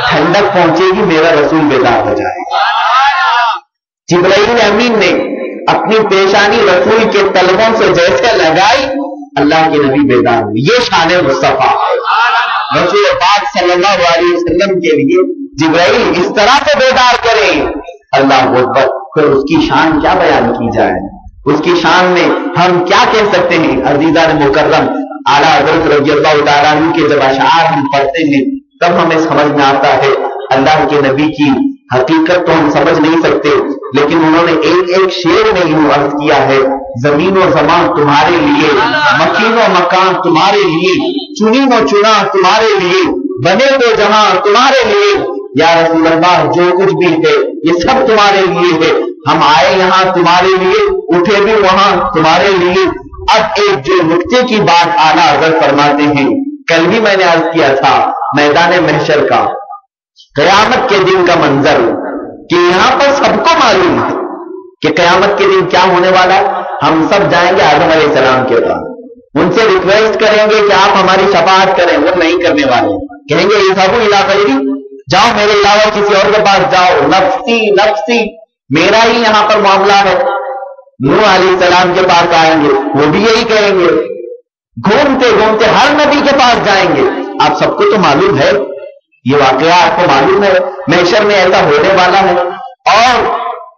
ٹھنڈک پہنچے گی، میرا رسول بیدار ہو جائے گا۔ جبرائیل امین نے اپنی پیشانی رسول کے تلووں سے جیسے لگائی، اللہ کے نبی بیدار ہوئے۔ یہ شان مصطفیٰ رسول پاک صلی اللہ علیہ وسلم کے لیے جبرائیل اس طرح سے بیدار کرے، اللہ اکبر، پھر اس کی شان کیا بیان کی جائے، اس کی شان میں ہم کیا کہہ سکتے ہیں؟ عزیزان مکرم، اعلیٰ حضرت رضی اللہ تعالیٰ عنہ کے جب اشعار ہم پڑھتے ہیں تب ہمیں سمجھ میں آتا ہے اللہ کے نبی کی حقیقت تو ہم سمجھ نہیں سکتے، لیکن انہوں نے ایک ایک شعر میں یوں عرض کیا ہے، زمین و زمان تمہارے لیے، مکین و مکان تمہارے لیے، چنین و چنا تمہارے لیے، بنے تو جہاں تمہارے لیے، یا رسول اللہ جو کچھ بھی ہے یہ سب تمہارے لیے ہے، ہم آئے یہاں تمہارے لیے، اٹھے بھی وہاں تمہارے لیے۔ اب ایک جو نکتے کی بات اعلیٰ حضرت فرماتے ہیں، کل بھی میں نے عرض کیا تھا، میدان محشر کا، قیامت کے دن کا منظر، کہ یہاں پر سب کو معلوم ہے کہ قیامت کے دن کیا ہونے والا ہے۔ ہم سب جائیں گے آدم علیہ السلام کے پاس، ان سے ریکویسٹ کریں گے کہ آپ ہماری شفاعت کریں، وہ نہیں کرنے والے، کہیں گے اذهبوا الى غیری، جاؤ میرے علاوہ کسی اور کے پاس جاؤ، نفسی نفسی، میرا ہی یہاں پر معاملہ ہے۔ نوح علیہ السلام کے پاس آئیں گے، وہ بھی یہی کہیں گے، گھومتے گھومتے ہر نبی کے پاس جائیں گے۔ آپ سب کو تو معلوم ہے، یہ واقعہ آپ کو معلوم ہے، محشر میں ایسا ہونے والا ہے، اور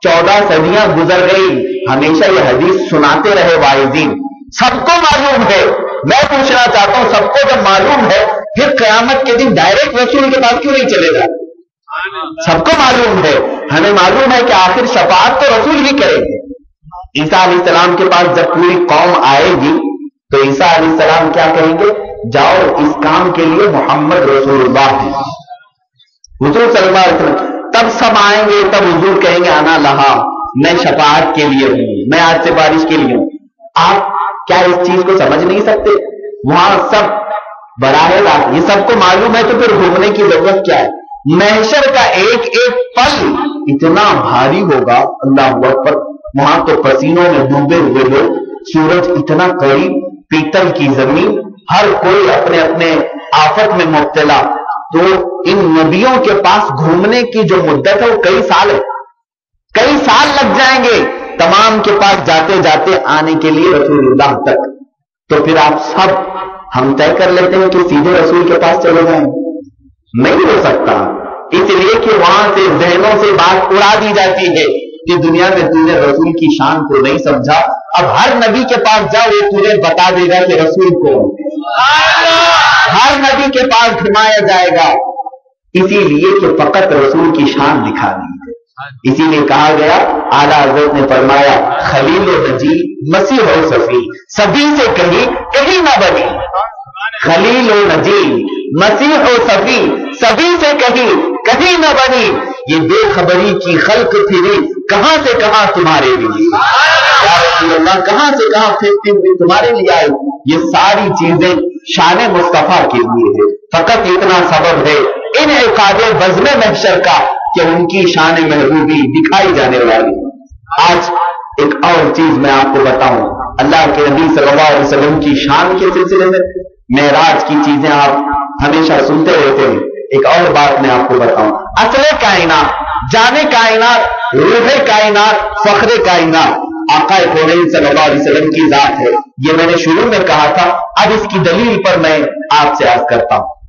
14 صدیاں گزر گئی، ہمیشہ یہ حدیث سناتے رہے واعظین، سب کو معلوم ہے۔ میں پوچھنا چاہتا ہوں، سب کو جب معلوم ہے پھر قیامت کے دن ڈائریکٹ رسول کے پاس کیوں نہیں چلے گا؟ سب کو معلوم ہے، ہمیں معلوم ہے کہ آخر شفاعت تو رسول ہی کریں گے۔ عیسیٰ علیہ السلام کے پاس جب پوری قوم آئے گی تو عیسیٰ علیہ السلام کیا کہیں گے؟ جاؤ، اس کام کے لیے محمد رسول اللہ ہے، حضور صلی اللہ علیہ وسلم۔ تب سب آئیں گے، تب حضور کہیں گے انا لہا، میں شفاعت کے لیے ہوں، میں آج سے بارش کے لیے ہوں۔ آپ کیا اس چیز کو سمجھ نہیں سکتے؟ وہاں سب براہ راست یہ سب کو معلوم ہے، تو پھر گھومنے کی ضرورت کیا ہے؟ محشر کا ایک ایک پل اتنا بھاری ہوگا، اللہ اکبر، وہاں تو پسینوں میں ڈوبے ہوئے لوگ، سورج اتنا قریب، پیتل کی زمین، ہر کوئی اپنے اپنے آفت میں مبتلا۔ تو ان نبیوں کے پاس گھومنے کی جو مدت ہے وہ کئی سال ہے، کئی سال لگ جائیں گے تمام کے پاس جاتے جاتے آنے کے لیے رسول اللہ تک۔ تو پھر آپ سب ہم طے کر لیتے ہیں کہ سیدھے رسول کے پاس چلے جائیں، نہیں ہو سکتا، اس لیے کہ وہاں سے ذہنوں سے بات اڑا دی جاتی ہے کہ دنیا میں تم نے رسول کی شان کو نہیں سمجھا، اب ہر نبی کے پاس جاؤ، وہ تجھے بتا دے گا کہ رسول کو ہر نبی کے پاس گھمایا جائے گا، اسی لیے کہ فقط رسول کی شان دکھا دی ہے۔ اسی لیے کہا گیا، اعلیٰ حضرت نے فرمایا، خلیل و نجی مسیح و صفی، سبھی سے کہیں نہ بنی، خلیل و نجی مسیح و صفی، سبھی سے کہیں نہ بنی، یہ بے خبری کی خلق پھری، کہاں سے کہاں تمہارے لیے، یا رسول اللہ کہاں سے کہاں پھرتی ہوئی تمہارے لیے آئی۔ یہ ساری چیزیں شان مصطفیٰ کے لیے ہے، فقط اتنا سبب ہے انعقاد بزم محشر کا کہ ان کی شان محبوبی دکھائی جانے والی۔ آج ایک اور چیز میں آپ کو بتاؤں، اللہ کے نبی صلی اللہ علیہ وسلم کی شان کے سلسلے میں معراج کی چیزیں آپ ہمیشہ سنتے رہتے ہیں، ایک اور بات میں آپ کو بتاؤں، اصل کائنات، جان کائنات، روح کائنات، فخر کائنات آقا کونین صلی اللہ علیہ وسلم کی ذات ہے۔ یہ میں نے شروع میں کہا تھا، اب اس کی دلیل پر میں آپ سے عرض کرتا ہوں۔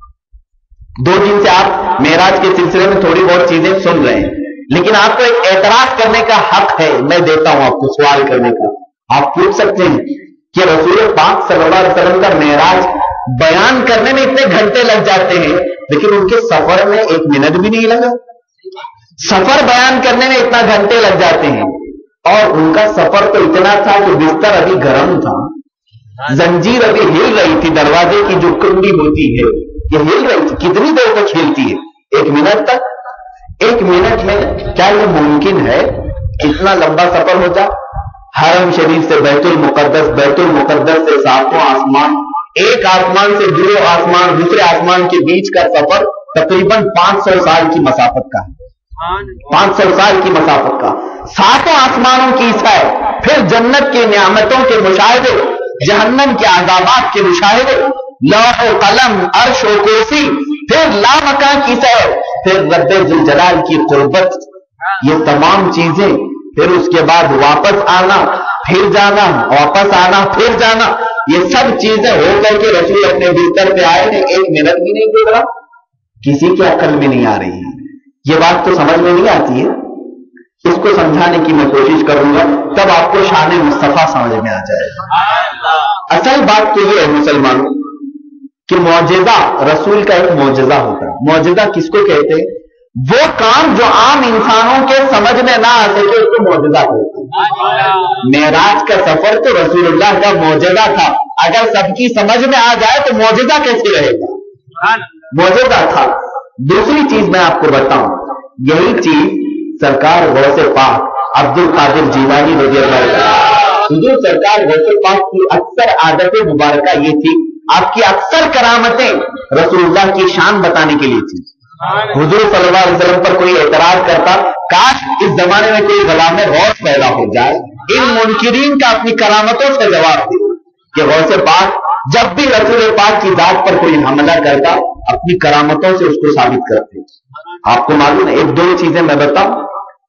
2 دن سے آپ معراج کے سلسلے میں تھوڑی بہت چیزیں سن رہے ہیں، لیکن آپ کو ایک اعتراض کرنے کا حق ہے، میں دیتا ہوں آپ کو سوال کرنے کا۔ آپ پوچھ سکتے ہیں کہ رسول پاک صلی اللہ علیہ وسلم کا معراج بیان کرنے میں اتنے گھنٹے لگ جاتے ہیں، لیکن ان کے سفر میں 1 منٹ بھی نہیں لگا، سفر بیان کرنے میں اتنا گھنٹے لگ جاتے ہیں، اور ان کا سفر تو اتنا تھا کہ بستر ابھی گرم تھا، زنجیر ابھی ہل رہی تھی، دروازے کی جو کنڈی ہوتی ہے یہ ہل رہی تھی. کتنی دیر تک ہلتی ہے؟ 1 منٹ تک. 1 منٹ میں کیا یہ ممکن ہے اتنا لمبا سفر ہو جائے؟ حرم شریف سے بیت المقدس، بیت المقدس سے 7واں آسمان، ایک آسمان سے دوسرے آسمان کے بیچ کا سفر تقریباً 500 سال کی مسافت کا ہے. 500 سال کی مسافت کا 7 آسمانوں کی سیر، پھر جنت کی نعمتوں کے مشاہدے، جہنم کے عذابات کے مشاہدے، لوح و قلم، عرش و کرسی، پھر لامکان کی سیر، پھر رب ذوالجلال کی قربت، یہ تمام چیزیں، پھر اس کے بعد واپس آنا، پھر جانا، واپس آنا، پھر جانا، یہ سب چیزیں ہو کر کے رسول اپنے بستر پہ آئے ہیں. 1 منٹ بھی نہیں گزرا. کسی کے عقل میں نہیں آ رہی ہے یہ بات، تو سمجھ میں نہیں آتی ہے. اس کو سمجھانے کی میں کوشش کروں گا، تب آپ کو شان مصطفیٰ سمجھ میں آ جائے گا. اصل بات تو یہ ہے مسلمانوں کہ معجزہ رسول کا ایک معجزہ ہوتا ہے. معجزہ کس کو کہتے ہیں؟ وہ کام جو عام انسانوں کے سمجھ میں نہ آ سکے اس کو معجزہ کہتے ہیں. معراج کا سفر تو رسول اللہ کا معجزہ تھا. اگر سب کی سمجھ میں آ جائے تو معجزہ کیسے رہے گا؟ معجزہ تھا. دوسری چیز میں آپ کو بتاؤں، یہی چیز سرکار غوث پاک عبد القادر جیلانی رضی اللہ عنہ، حضور سرکار غوث پاک کی اکثر عادت مبارکہ یہ تھی، آپ کی اکثر کرامتیں رسول اللہ کی شان بتانے کے لیے تھی. حضور صلی اللہ علیہ وسلم پر کوئی اعتراض کرتا، کاش اس زمانے میں کوئی غلام غوث پیدا ہو جائے، ان منکرین کا اپنی کرامتوں سے جواب دے کہ غوث پاک جب بھی رسول پاک کی ذات پر کوئی حملہ کرتا اپنی کرامتوں سے اس کو ثابت کرتے. آپ کو معلوم ہے 1-2 چیزیں میں بتاؤں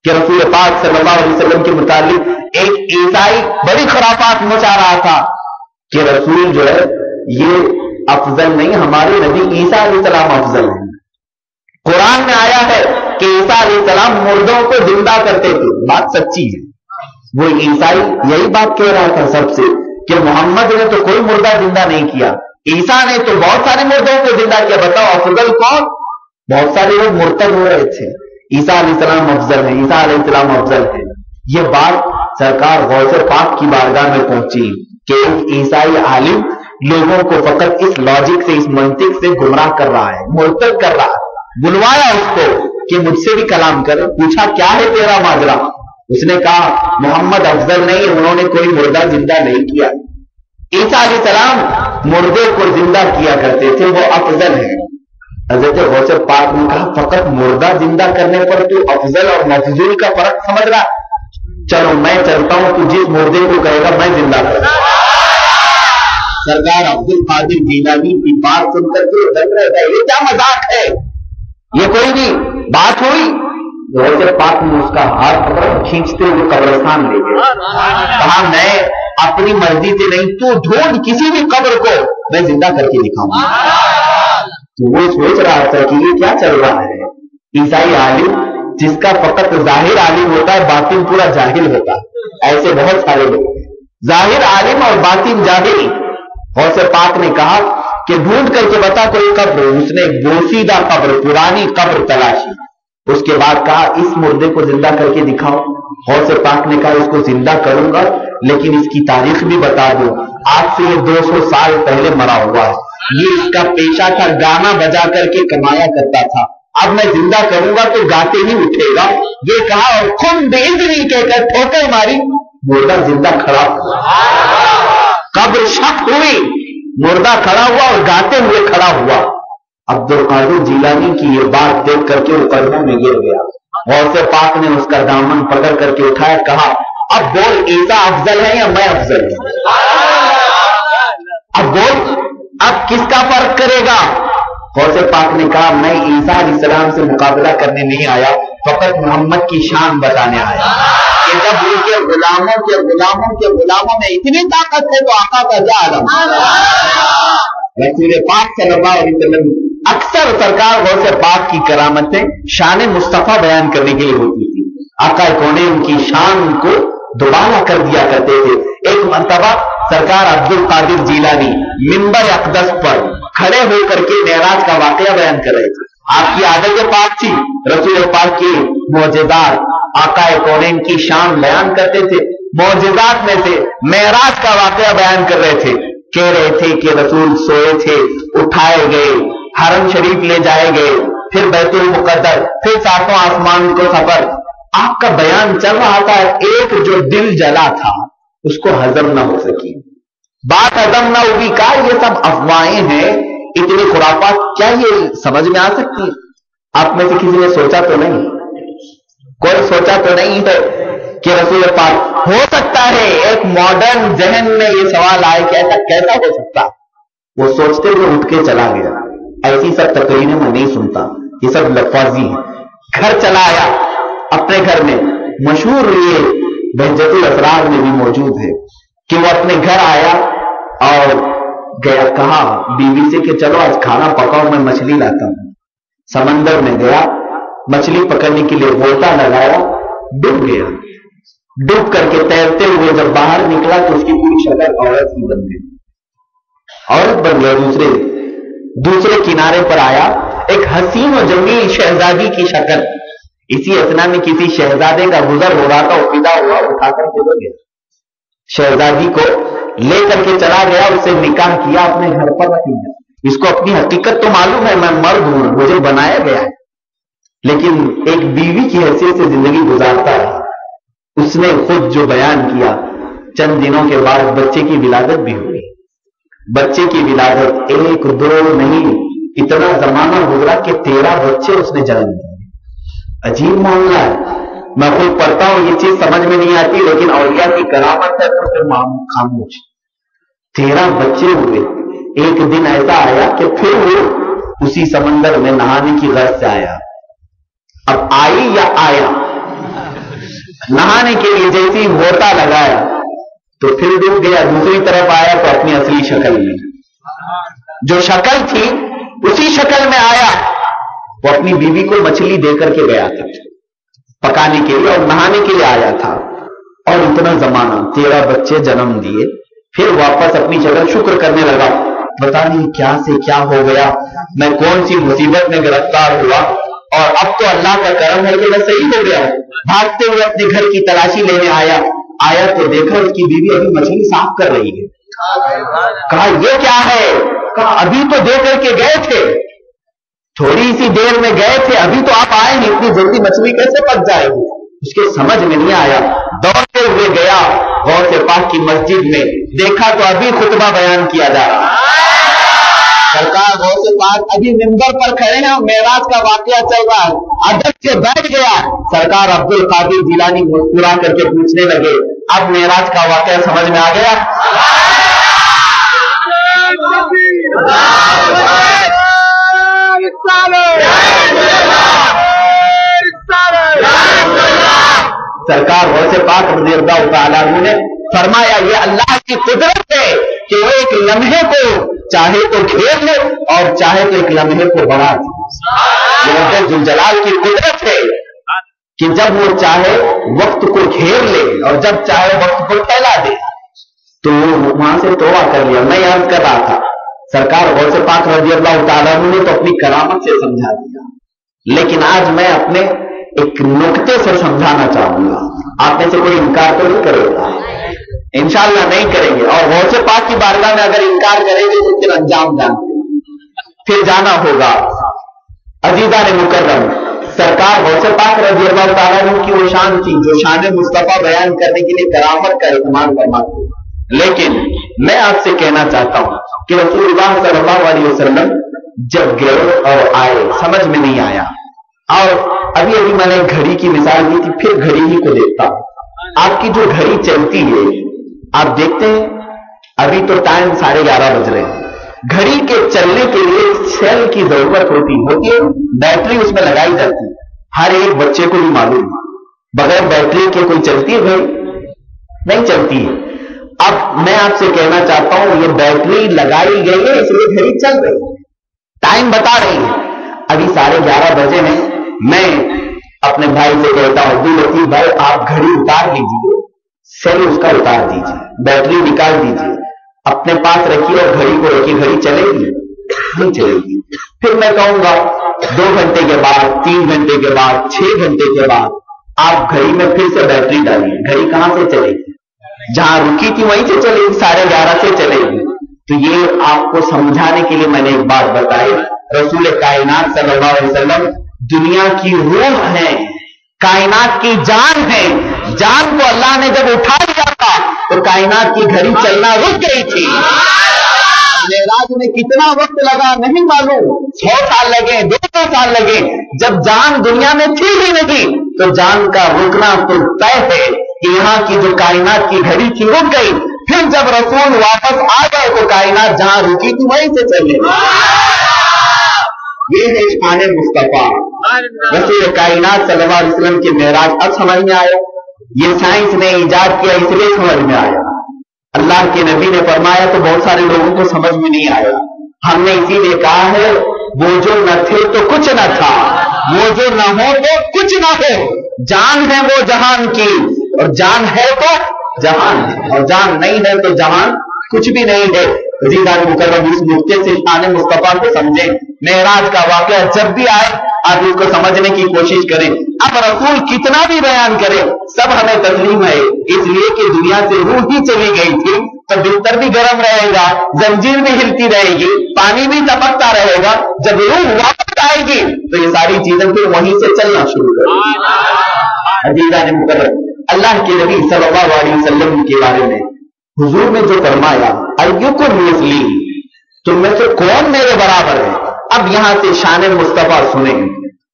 کہ رسول پاک صلی اللہ علیہ وسلم کے متعلق ایک عیسائی بڑی خرافات مچا رہا تھا کہ رسول جو ہے یہ افضل نہیں، ہمارے نبی عیسیٰ علیہ السلام افضل ہیں. قرآن میں آیا ہے کہ عیسیٰ علیہ السلام مردوں کو زندہ کرتے تھے. بات سچی ہے. وہ عیسائی یہی بات کہہ رہا تھا سب سے کہ محمد نے تو کوئی مردہ زندہ نہیں کیا، عیسیٰ نے تو بہت سارے مردوں کو زندہ کیا. بتاؤ افضل کون؟ بہت سارے لوگ مرتد ہو رہے تھے. عیسیٰ علیہ السلام افضل ہیں، عیسیٰ علیہ السلام افضل ہیں. یہ بات سرکار غوث پاک کی بارگاہ میں پہنچی کہ ایک عیسائی عالم لوگوں کو فقط اس لاجک سے، اس منطق سے گمراہ کر رہا ہے، مرتد کر رہا ہے. بلوایا اس کو کہ مجھ سے بھی کلام کر. پوچھا کیا ہے تیرا ماجرا؟ اس نے کہا محمد افضل نہیں، انہوں نے کوئی مردہ زندہ نہیں کیا. عیسیٰ علیہ السلام مردے کو زندہ کیا کرتے تھے، وہ افضل ہیں. حضرت غوث پاک نے کہا فقط مردہ زندہ کرنے پر تو افضل اور مفضول کا فرق سمجھ رہا؟ چلو میں چلتا ہوں، تو جس مردے کو کہے گا میں زندہ کروں. سرکار عبد القادر جیلانی کی بات سن کر کے دنگ رہتا ہے، یہ کیا مذاق ہے؟ یہ کوئی بھی بات ہوئی؟ غوث پاک نے اس کا ہاتھ پکڑا، کھینچتے ہوئے قبرستان لے گئے. کہا میں اپنی مرضی سے نہیں، تو ڈھونڈ کسی بھی قبر کو، میں زندہ کر کے دکھاؤں گا. تو وہ سوچ رہا تھا کہ یہ کیا چل رہا ہے. عیسائی عالم جس کا فقط ظاہر عالم ہوتا ہے، باطن پورا جاہل ہوتا ہے. ایسے بہت سارے لوگ ہیں، ظاہر عالم اور باطن جاہل. غوث پاک نے کہا کہ ڈھونڈ کر کے بتا کوئی قبر. اس نے بوسیدہ قبر، پرانی قبر تلاشی. اس کے بعد کہا اس مردے کو زندہ کر کے دکھاؤ. غوث پاک نے کہا اس کو زندہ کروں گا لیکن اس کی تاریخ بھی بتا دو. آج سے یہ 200 سال پہلے مرا ہوا ہے. یہ اس کا پیشہ تھا، گانا بجا کر کے کمایا کرتا تھا. اب میں زندہ کروں گا تو گاتے ہی اٹھے گا. یہ کہا اور خون بےزنی کہہ کر ٹھوکر ماری، مردہ زندہ کھڑا ہوا. قبر شک ہوئی، مردہ کھڑا ہوا اور گاتے ہوئے کھڑا ہوا. عبد القادر جیلانی کی یہ بات دیکھ کر کے وہ قدموں میں گر گیا. غوث پاک نے اس کا دامن پکڑ کر کے اٹھایا، کہا اب بول عیسیٰ افضل ہے یا میں افضل ہوں؟ اب بول، اب کس کا فرق کرے گا؟ غوث پاک نے کہا میں عیسیٰ علیہ السلام سے مقابلہ کرنے نہیں آیا، فقط محمد کی شان بتانے آیا کہ جب ان کے غلاموں میں اتنی طاقت ہے تو آقا کا کیا عالم. رسول پاک صلی اللہ علیہ وسلم اکثر سرکار غوث پاک کی کرامتیں شان مصطفیٰ بیان کرنے کے لیے ہوتی تھی. آقا کونین کی شان کو دوبارہ کر دیا کرتے تھے. ایک مرتبہ سرکار عبد القادر جیلانی منبر اقدس پر کھڑے ہو کر کے معراج کا واقعہ بیان کر رہے تھے. آپ کی عادت پاک تھی، رسول پاک کی معجزات، آقا کونین کی شان بیان کرتے تھے۔ معجزات میں سے معراج کا واقعہ بیان کر رہے تھے، کہہ رہے تھے کہ رسول سوئے تھے، اٹھائے گئے، حرم شریف لے جائے گئے، پھر بیت المقدس، پھر ساتوں آسمان کو سفر۔ آپ کا بیان چل رہا تھا، ایک جو دل جلا تھا اس کو ہضم نہ ہو سکی، بات ہضم نہ ہوگی۔ کہا یہ سب افواہیں ہیں، اتنی خرافات کیا یہ سمجھ میں آ سکتی؟ آپ میں سے کسی نے سوچا تو نہیں، کوئی سوچا تو نہیں ہے کہ رسول پاک ہو سکتا ہے ایک ماڈرن ذہن میں یہ سوال آئے کہ ایسا کیسا ہو سکتا؟ وہ سوچتے ہوئے اٹھ کے چلا گیا۔ ایسی سب تقریریں میں نہیں سنتا، یہ سب لفاظی ہیں۔ گھر چلا آیا، اپنے گھر میں مشہور یہ بہجت الاسرار میں بھی موجود ہے کہ وہ اپنے گھر آیا اور گیا، کہا بیوی سے کہ چلو آج کھانا پکاؤ، میں مچھلی لاتا ہوں۔ سمندر میں گیا، مچھلی پکڑنے کے لیے غوطہ لگایا، ڈوب گیا۔ ڈوب کر کے تیرتے ہوئے جب باہر نکلا تو اس کی پوری شکل عورت ہی بن گئی، عورت بن گیا۔ دوسرے کنارے پر آیا، ایک حسین و جمیل شہزادی کی شکل۔ اسی اثنا میں کسی شہزادے کا گزر ہو رہا تھا، وہ فدا ہوا، اٹھا کر گزر گیا، شہزادی کو لے کر کے چلا گیا، اس سے نکاح کیا، اپنے گھر پر رکھ لیا۔ اس کو اپنی حقیقت تو معلوم ہے، میں مرد ہوں، مجھے بنایا گیا ہے، لیکن ایک بیوی کی حیثیت سے زندگی گزارتا ہے۔ اس نے خود جو بیان کیا، چند دنوں کے بعد بچے کی ولادت بھی ہوئی۔ بچے کی ولادت ایک دو نہیں، اتنا زمانہ گزرا کہ 13 بچے اس نے جنم دیے۔ عجیب معاملہ ہے، میں خود پڑھتا ہوں، یہ چیز سمجھ میں نہیں آتی، لیکن اولیاء کی کرامت ہے تو پھر خاموش۔ 13 بچے ہوئے۔ ایک دن ایسا آیا کہ پھر وہ اسی سمندر میں نہانے کی غرض سے آیا۔ اب آئی یا آیا، نہانے کے لیے جیسی غوطہ لگایا تو پھر ڈوب گیا، دوسری طرف آیا تو اپنی اصلی شکل میں، جو شکل تھی اسی شکل میں آیا۔ وہ اپنی بیوی کو مچھلی دے کر کے گیا تھا پکانے کے لیے اور نہانے کے لیے آیا تھا، اور اتنا زمانہ 13 بچے جنم دیے، پھر واپس اپنی جگہ شکر کرنے لگا، پتا نہیں کیا سے کیا ہو گیا، میں کون سی مصیبت میں گرفتار ہوا، اور اب تو اللہ کا کرم ہے کہ میں صحیح ہو گیا ہوں۔ بھاگتے ہوئے اپنے گھر کی تلاشی لینے آیا تو دیکھا اس کی بیوی ابھی مچھلی صاف کر رہی ہے۔ کہا یہ کیا ہے؟ کہا ابھی تو دے کر کے گئے تھے، تھوڑی سی دیر میں گئے تھے، ابھی تو آپ آئے نہیں، اتنی جلدی مچھلی کیسے پک جائے گی؟ اس کے سمجھ میں نہیں آیا، دوڑتے ہوئے گیا غوث پاک کی مسجد میں، دیکھا تو ابھی خطبہ بیان کیا جا رہا ہے۔ سرکار غوث پاک ابھی منبر پر کھڑے ہیں، معراج کا واقعہ چل رہا ہے، ادب سے بیٹھ گیا۔ سرکار عبد القادر جیلانی مسکرا کر کے پوچھنے لگے، اب معراج کا واقعہ سمجھ میں آ گیا؟ سرکار غوث پاک رضی اللہ تعالیٰ عنہ نے فرمایا یہ اللہ کی قدرت ہے کہ وہ ایک لمحے کو چاہے تو گھیر لے اور چاہے تو ایک لمحے کو بڑھا دے۔ یہ ذوالجلال کی قدرت ہے کہ جب وہ چاہے وقت کو گھیر لے اور جب چاہے وقت کو پھیلا دے۔ تو وہاں سے توبہ کر لیا۔ میں یاد کر رہا تھا سرکار غوث پاک رضی اللہ تعالیٰ عنہ نے تو اپنی کرامت سے سمجھا دیا، لیکن آج میں اپنے ایک نقطے سے سمجھانا چاہوں گا۔ آپ میں سے کوئی انکار تو نہیں کرے گا؟ انشاءاللہ نہیں کریں گے، اور غوث پاک کی بارگاہ میں اگر انکار کریں گے تو پھر انجام جانتے ہیں، پھر جانا ہوگا۔ عزیزان مکرم، سرکار غوث پاک رضی اللہ تعالیٰ عنہ کی وہ شان تھی جو شان مصطفیٰ بیان کرنے کے لیے کرامت کا اہتمام فرماتے، لیکن میں آپ سے کہنا چاہتا ہوں کہ رسول اللہ صلی اللہ علیہ وسلم جب گئے اور آئے سمجھ میں نہیں آیا۔ اور ابھی میں نے گھڑی کی مثال دی تھی، پھر گھڑی ہی کو دیکھتا ہوں۔ آپ کی جو گھڑی چلتی ہے آپ دیکھتے ہیں ابھی تو ٹائم 11:30 بج رہے ہیں، گھڑی کے چلنے کے لیے سیل کی ضرورت ہوتی ہے، بیٹری اس میں لگائی جاتی ہے، ہر ایک بچے کو بھی معلوم ہے، بغیر بیٹری کے کوئی چلتی ہے گھڑی؟ نہیں چلتی ہے۔ اب میں آپ سے کہنا چاہتا ہوں یہ بیٹری لگائی گئی ہے اس لیے گھڑی چل رہی ہے، ٹائم بتا رہی ہے۔ ابھی 11:30 بجے ہیں، میں اپنے بھائی سے کہتا ہوں عبد اللطیف بھائی آپ گھڑی اتار لیجیے، سیل اس کا اتار دیجیے، بیٹری نکال دیجیے، اپنے پاس رکھیے اور گھڑی کو رکھیے، گھڑی چلے گی؟ نہیں چلے گی. پھر میں کہوں گا 2 گھنٹے کے بعد، 3 گھنٹے کے بعد، 6 گھنٹے کے بعد آپ گھڑی میں پھر سے بیٹری ڈالیے، گھڑی کہاں سے چلے گی؟ جہاں رکی تھی وہیں سے چلے گی، 11:30 سے چلے گی. تو یہ آپ کو سمجھانے کے لیے میں نے ایک بات بتائی. رسول کائنات صلی اللہ علیہ وسلم دنیا کی روح ہے، کائنات کی جان ہے. جان کو اللہ نے جب اٹھا لیا تھا تو کائنات کی گھڑی چلنا رک گئی تھی. معراج میں کتنا وقت لگا نہیں معلوم، 100 سال لگے، 200 سال لگے. جب جان دنیا میں تھی ہی نہیں تو جان کا رکنا تو طے ہے کہ یہاں کی جو کائنات کی گھڑی تھی رک گئی. پھر جب رسول واپس آ گئے تو کائنات جہاں رکی تھی وہیں سے چلے. یہ ہے شان مصطفیٰ رسول کائنات صلی اللہ علیہ وسلم کے معراج. اب سمجھ میں آیا، یہ سائنس نے ایجاد کیا اس لیے سمجھ میں آیا. اللہ کے نبی نے فرمایا تو بہت سارے لوگوں کو سمجھ میں نہیں آیا. ہم نے اسی لیے کہا ہے وہ جو نہ تھے تو کچھ نہ تھا، وہ جو نہ ہو تو کچھ نہ ہو. جان ہے وہ جہان کی، اور جان ہے تو جہان ہے، اور جان نہیں ہے تو جہان کچھ بھی نہیں ہے. عزیزان مکرم اس نقطے سے شان مصطفیٰ کو سمجھیں. معراج کا واقعہ جب بھی آئے آپ اس کو سمجھنے کی کوشش کریں. اب رسول کتنا بھی بیان کرے سب ہمیں تسلیم ہے، اس لیے کہ دنیا سے روح ہی چلی گئی تھی تو بستر بھی گرم رہے گا، زنجیر بھی ہلتی رہے گی، پانی بھی ٹپکتا رہے گا. جب روح واپس آئے گی تو یہ ساری چیزیں پھر وہیں سے چلنا شروع کریں گی. عزیزان مکرم اللہ کے نبی صلی اللہ علیہ وسلم کے بارے میں حضور نے جو فرمایا ایکم مثلی، تم میں سے کون میرے برابر ہے. اب یہاں سے شان مصطفیٰ سنیں.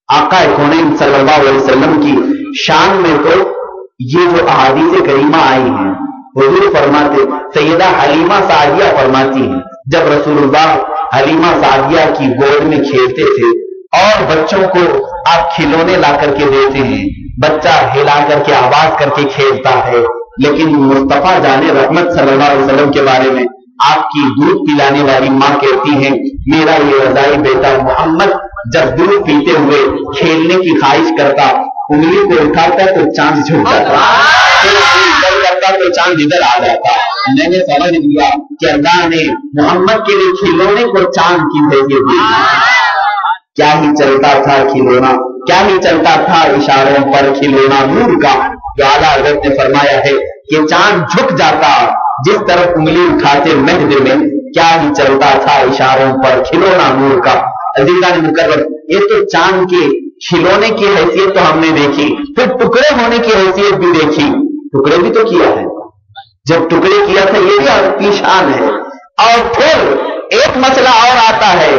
آقا کونین صلی اللہ علیہ وسلم کی شان میں تو یہ جو احادیث کریمہ آئی ہیں، حضور فرماتے، سیدہ حلیمہ سعدیہ فرماتی ہیں جب رسول اللہ حلیمہ سعدیہ کی گود میں کھیلتے تھے اور بچوں کو آپ کھلونے لا کر کے دیتے ہیں، بچہ ہلا کر کے آواز کر کے کھیلتا ہے، لیکن مصطفیٰ جان رحمت صلی اللہ علیہ وسلم کے بارے میں آپ کی دودھ پلانے والی ماں کہتی ہیں میرا یہ رضائی بیٹا محمد جب دودھ پیتے ہوئے کھیلنے کی خواہش کرتا، انگلی کو اٹھاتا تو چاند جھک جاتا، کرتا تو چاند ادھر آ جاتا. میں نے سمجھ لیا کہ اللہ نے محمد کے لیے کھلونے کو چاند کی حیثیت دی. کیا ہی چلتا تھا کھلونا، کیا ہی چلتا تھا اشاروں پر کھلونا نور کا. جو اعلیٰ حضرت نے فرمایا ہے کہ چاند جھک جاتا جس طرف انگلی اٹھاتے مہد میں، کیا ہی چلتا تھا اشاروں پر کھلونا نور کا. عزیزان مکرم یہ تو چاند کے کھلونے کی حیثیت تو ہم نے دیکھی، پھر ٹکڑے ہونے کی حیثیت بھی دیکھی. ٹکڑے بھی تو کیا ہے، جب ٹکڑے کیا تھا یہ بھی آپ کی شان ہے. اور پھر ایک مسئلہ اور آتا ہے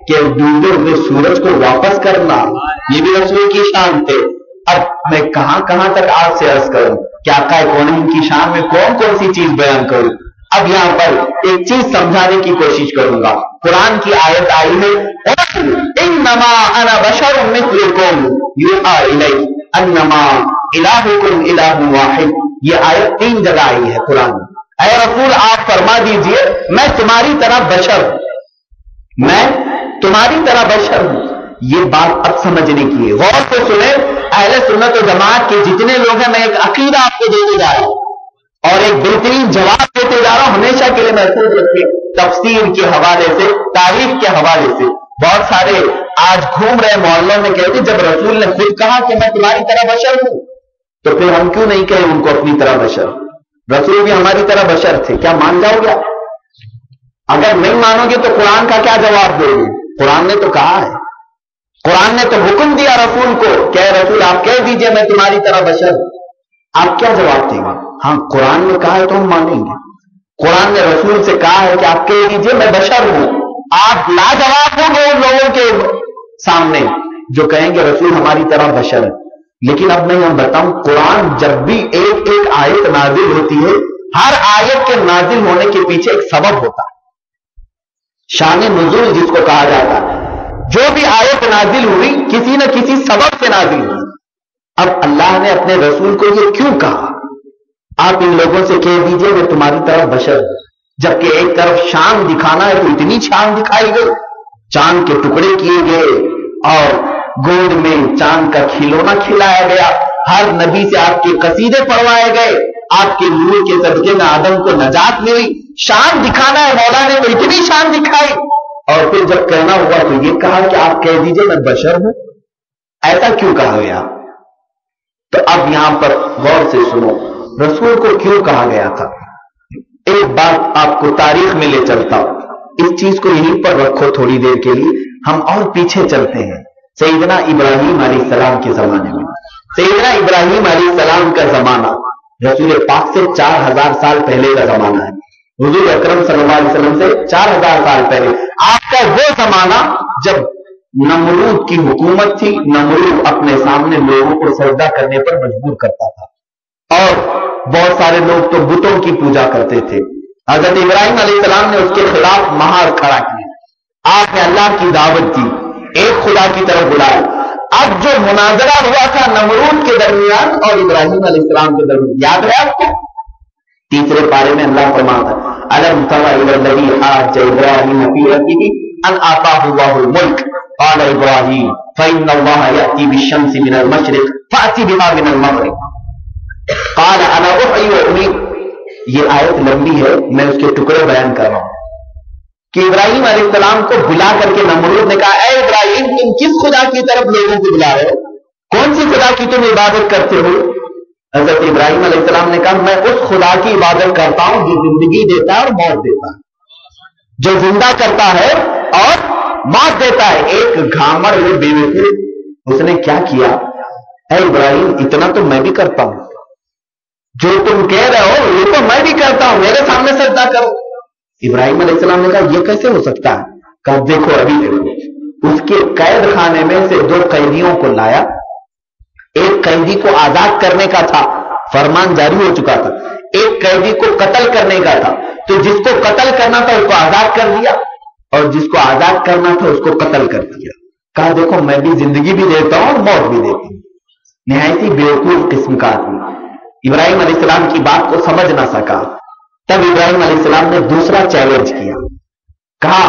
کہ ڈوبے ہوئے سورج کو واپس کرنا، یہ بھی رسول کی شان تھے. اب میں کہاں کہاں تک آپ سے عرض کروں کہ آقا کونین کی شان میں کون کون سی چیز بیان کروں. اب یہاں پر ایک چیز سمجھانے کی کوشش کروں گا. قرآن کی آیت آئی ہے انما انا بشر مثلکم یوحی الی انما الہکم الہ واحد. یہ آیت 3 جگہ آئی ہے قرآن میں. اے رسول آپ فرما دیجئے میں تمہاری طرح بشر ہوں، میں تمہاری طرح بشر ہوں. یہ بات اب سمجھنے کی ہے، غور سے سنیں. اہل سنت و جماعت کے جتنے لوگ ہیں میں ایک عقیدہ آپ کو دینے جا رہا ہوں اور ایک بہترین جواب دیتے جا رہا ہوں. ہمیشہ کے لیے محفوظ رکھیں. تفسیر کے حوالے سے، تاریخ کے حوالے سے بہت سارے آج گھوم رہے محلوں میں کہتے جب رسول نے خود کہا کہ میں تمہاری طرح بشر ہوں تو پھر ہم کیوں نہیں کہیں ان کو اپنی طرح بشر. رسول بھی ہماری طرح بشر تھے، کیا مان جاؤ گے؟ اگر نہیں مانو گے تو قرآن کا کیا جواب دو گے؟ قرآن نے تو کہا ہے، قرآن نے تو حکم دیا رسول کو کہ رسول آپ کہہ دیجئے میں تمہاری طرح بشر ہوں. آپ کیا جواب دیں گے؟ ہاں قرآن نے کہا ہے تو ہم مانیں گے. قرآن نے رسول سے کہا ہے کہ آپ کہہ دیجئے میں بشر ہوں. آپ لاجواب ہوں گے ان لوگوں کے سامنے جو کہیں گے رسول ہماری طرح بشر ہے. لیکن اب میں یہ بتاؤں قرآن جب بھی ایک ایک آیت نازل ہوتی ہے ہر آیت کے نازل ہونے کے پیچھے ایک سبب ہوتا ہے، شان نزول جس کو کہا جاتا ہے. جو بھی آیت نازل ہوئی کسی نہ کسی سبب سے نازل ہوئی. اب اللہ نے اپنے رسول کو یہ کیوں کہا آپ ان لوگوں سے کہہ دیجئے میں تمہاری طرف بشر ہوں، جبکہ ایک طرف شان دکھانا ہے تو اتنی شان دکھائی گئی، چاند کے ٹکڑے کیے گئے اور گود میں چاند کا کھلونا کھلایا گیا، ہر نبی سے آپ کے قصیدے پڑھوائے گئے، آپ کے نور کے صدقے میں آدم کو نجات ملی. شان دکھانا ہے، مولا نے تو اتنی شان دکھائی اور پھر جب کہنا ہوا تو یہ کہا کہ آپ کہہ دیجئے میں بشر ہوں. ایسا کیوں کہا گیا؟ تو اب یہاں پر غور سے سنو رسول کو کیوں کہا گیا تھا. ایک بات آپ کو تاریخ میں لے چلتا ہوں, اس چیز کو یہیں پر رکھو تھوڑی دیر کے لیے. ہم اور پیچھے چلتے ہیں سیدنا ابراہیم علیہ السلام کے زمانے میں. سیدنا ابراہیم علیہ السلام کا زمانہ رسول پاک سے 4000 سال پہلے کا زمانہ ہے. حضور اکرم صلی اللہ علیہ وسلم سے 4000 سال پہلے آپ کا وہ زمانہ جب نمرود کی حکومت تھی. نمرود اپنے سامنے لوگوں کو سجدہ کرنے پر مجبور کرتا تھا اور بہت سارے لوگ تو بتوں کی پوجا کرتے تھے. حضرت ابراہیم علیہ السلام نے اس کے خلاف مہار کھڑا کیا. آپ نے اللہ کی دعوت دی, ایک خدا کی طرف بلایا. اب جو مناظرہ ہوا تھا نمرود کے درمیان اور ابراہیم علیہ السلام کے درمیان, یاد ہے آپ کو؟ تیسرے پارے میں اللہ فرماتا الم تر الی الذی حاج ابراہیم فی ربہ ان آتاہ اللہ الملک قال ابراہیم فإن اللہ یأتی بالشمس من المشرق فأتی بها من المغرب قال انا احیی وامید. یہ آیت لمبی ہے, میں اس کے ٹکڑے بیان کر رہا ہوں کہ ابراہیم علیہ السلام کو بلا کر کے نمرود نے کہا اے ابراہیم تم کس خدا کی طرف لوگوں کو بلا رہے ہو؟ کون سی خدا کی تم عبادت کرتے ہو؟ حضرت ابراہیم علیہ السلام نے کہا میں اس خدا کی عبادت کرتا ہوں جو زندگی دیتا ہے اور موت دیتا ہے, جو زندہ کرتا ہے اور موت دیتا ہے. ایک گھامر ہوئے بیوقوف اس نے کیا کیا, اے ابراہیم اتنا تو میں بھی کرتا ہوں, جو تم کہہ رہے ہو یہ تو میں بھی کرتا ہوں, میرے سامنے سجدہ کرو. ابراہیم علیہ السلام نے کہا یہ کیسے ہو سکتا ہے؟ کہا دیکھو ابھی دیکھو. اس کے قید خانے میں سے 2 قیدیوں کو لایا. ایک قیدی کو آزاد کرنے کا تھا, فرمان جاری ہو چکا تھا. ایک قیدی کو قتل کرنے کا تھا, تو جس کو قتل کرنا تھا اس کو آزاد کر دیا اور جس کو آزاد کرنا تھا اس کو قتل کر دیا. کہا دیکھو میں بھی زندگی بھی دیتا ہوں اور موت بھی دیتا ہوں. نہایت ہی بیوقوف قسم کا آدمی. ابراہیم علیہ السلام کی بات کو سمجھ نہ سکا. تب ابراہیم علیہ السلام نے دوسرا چیلنج کیا. کہا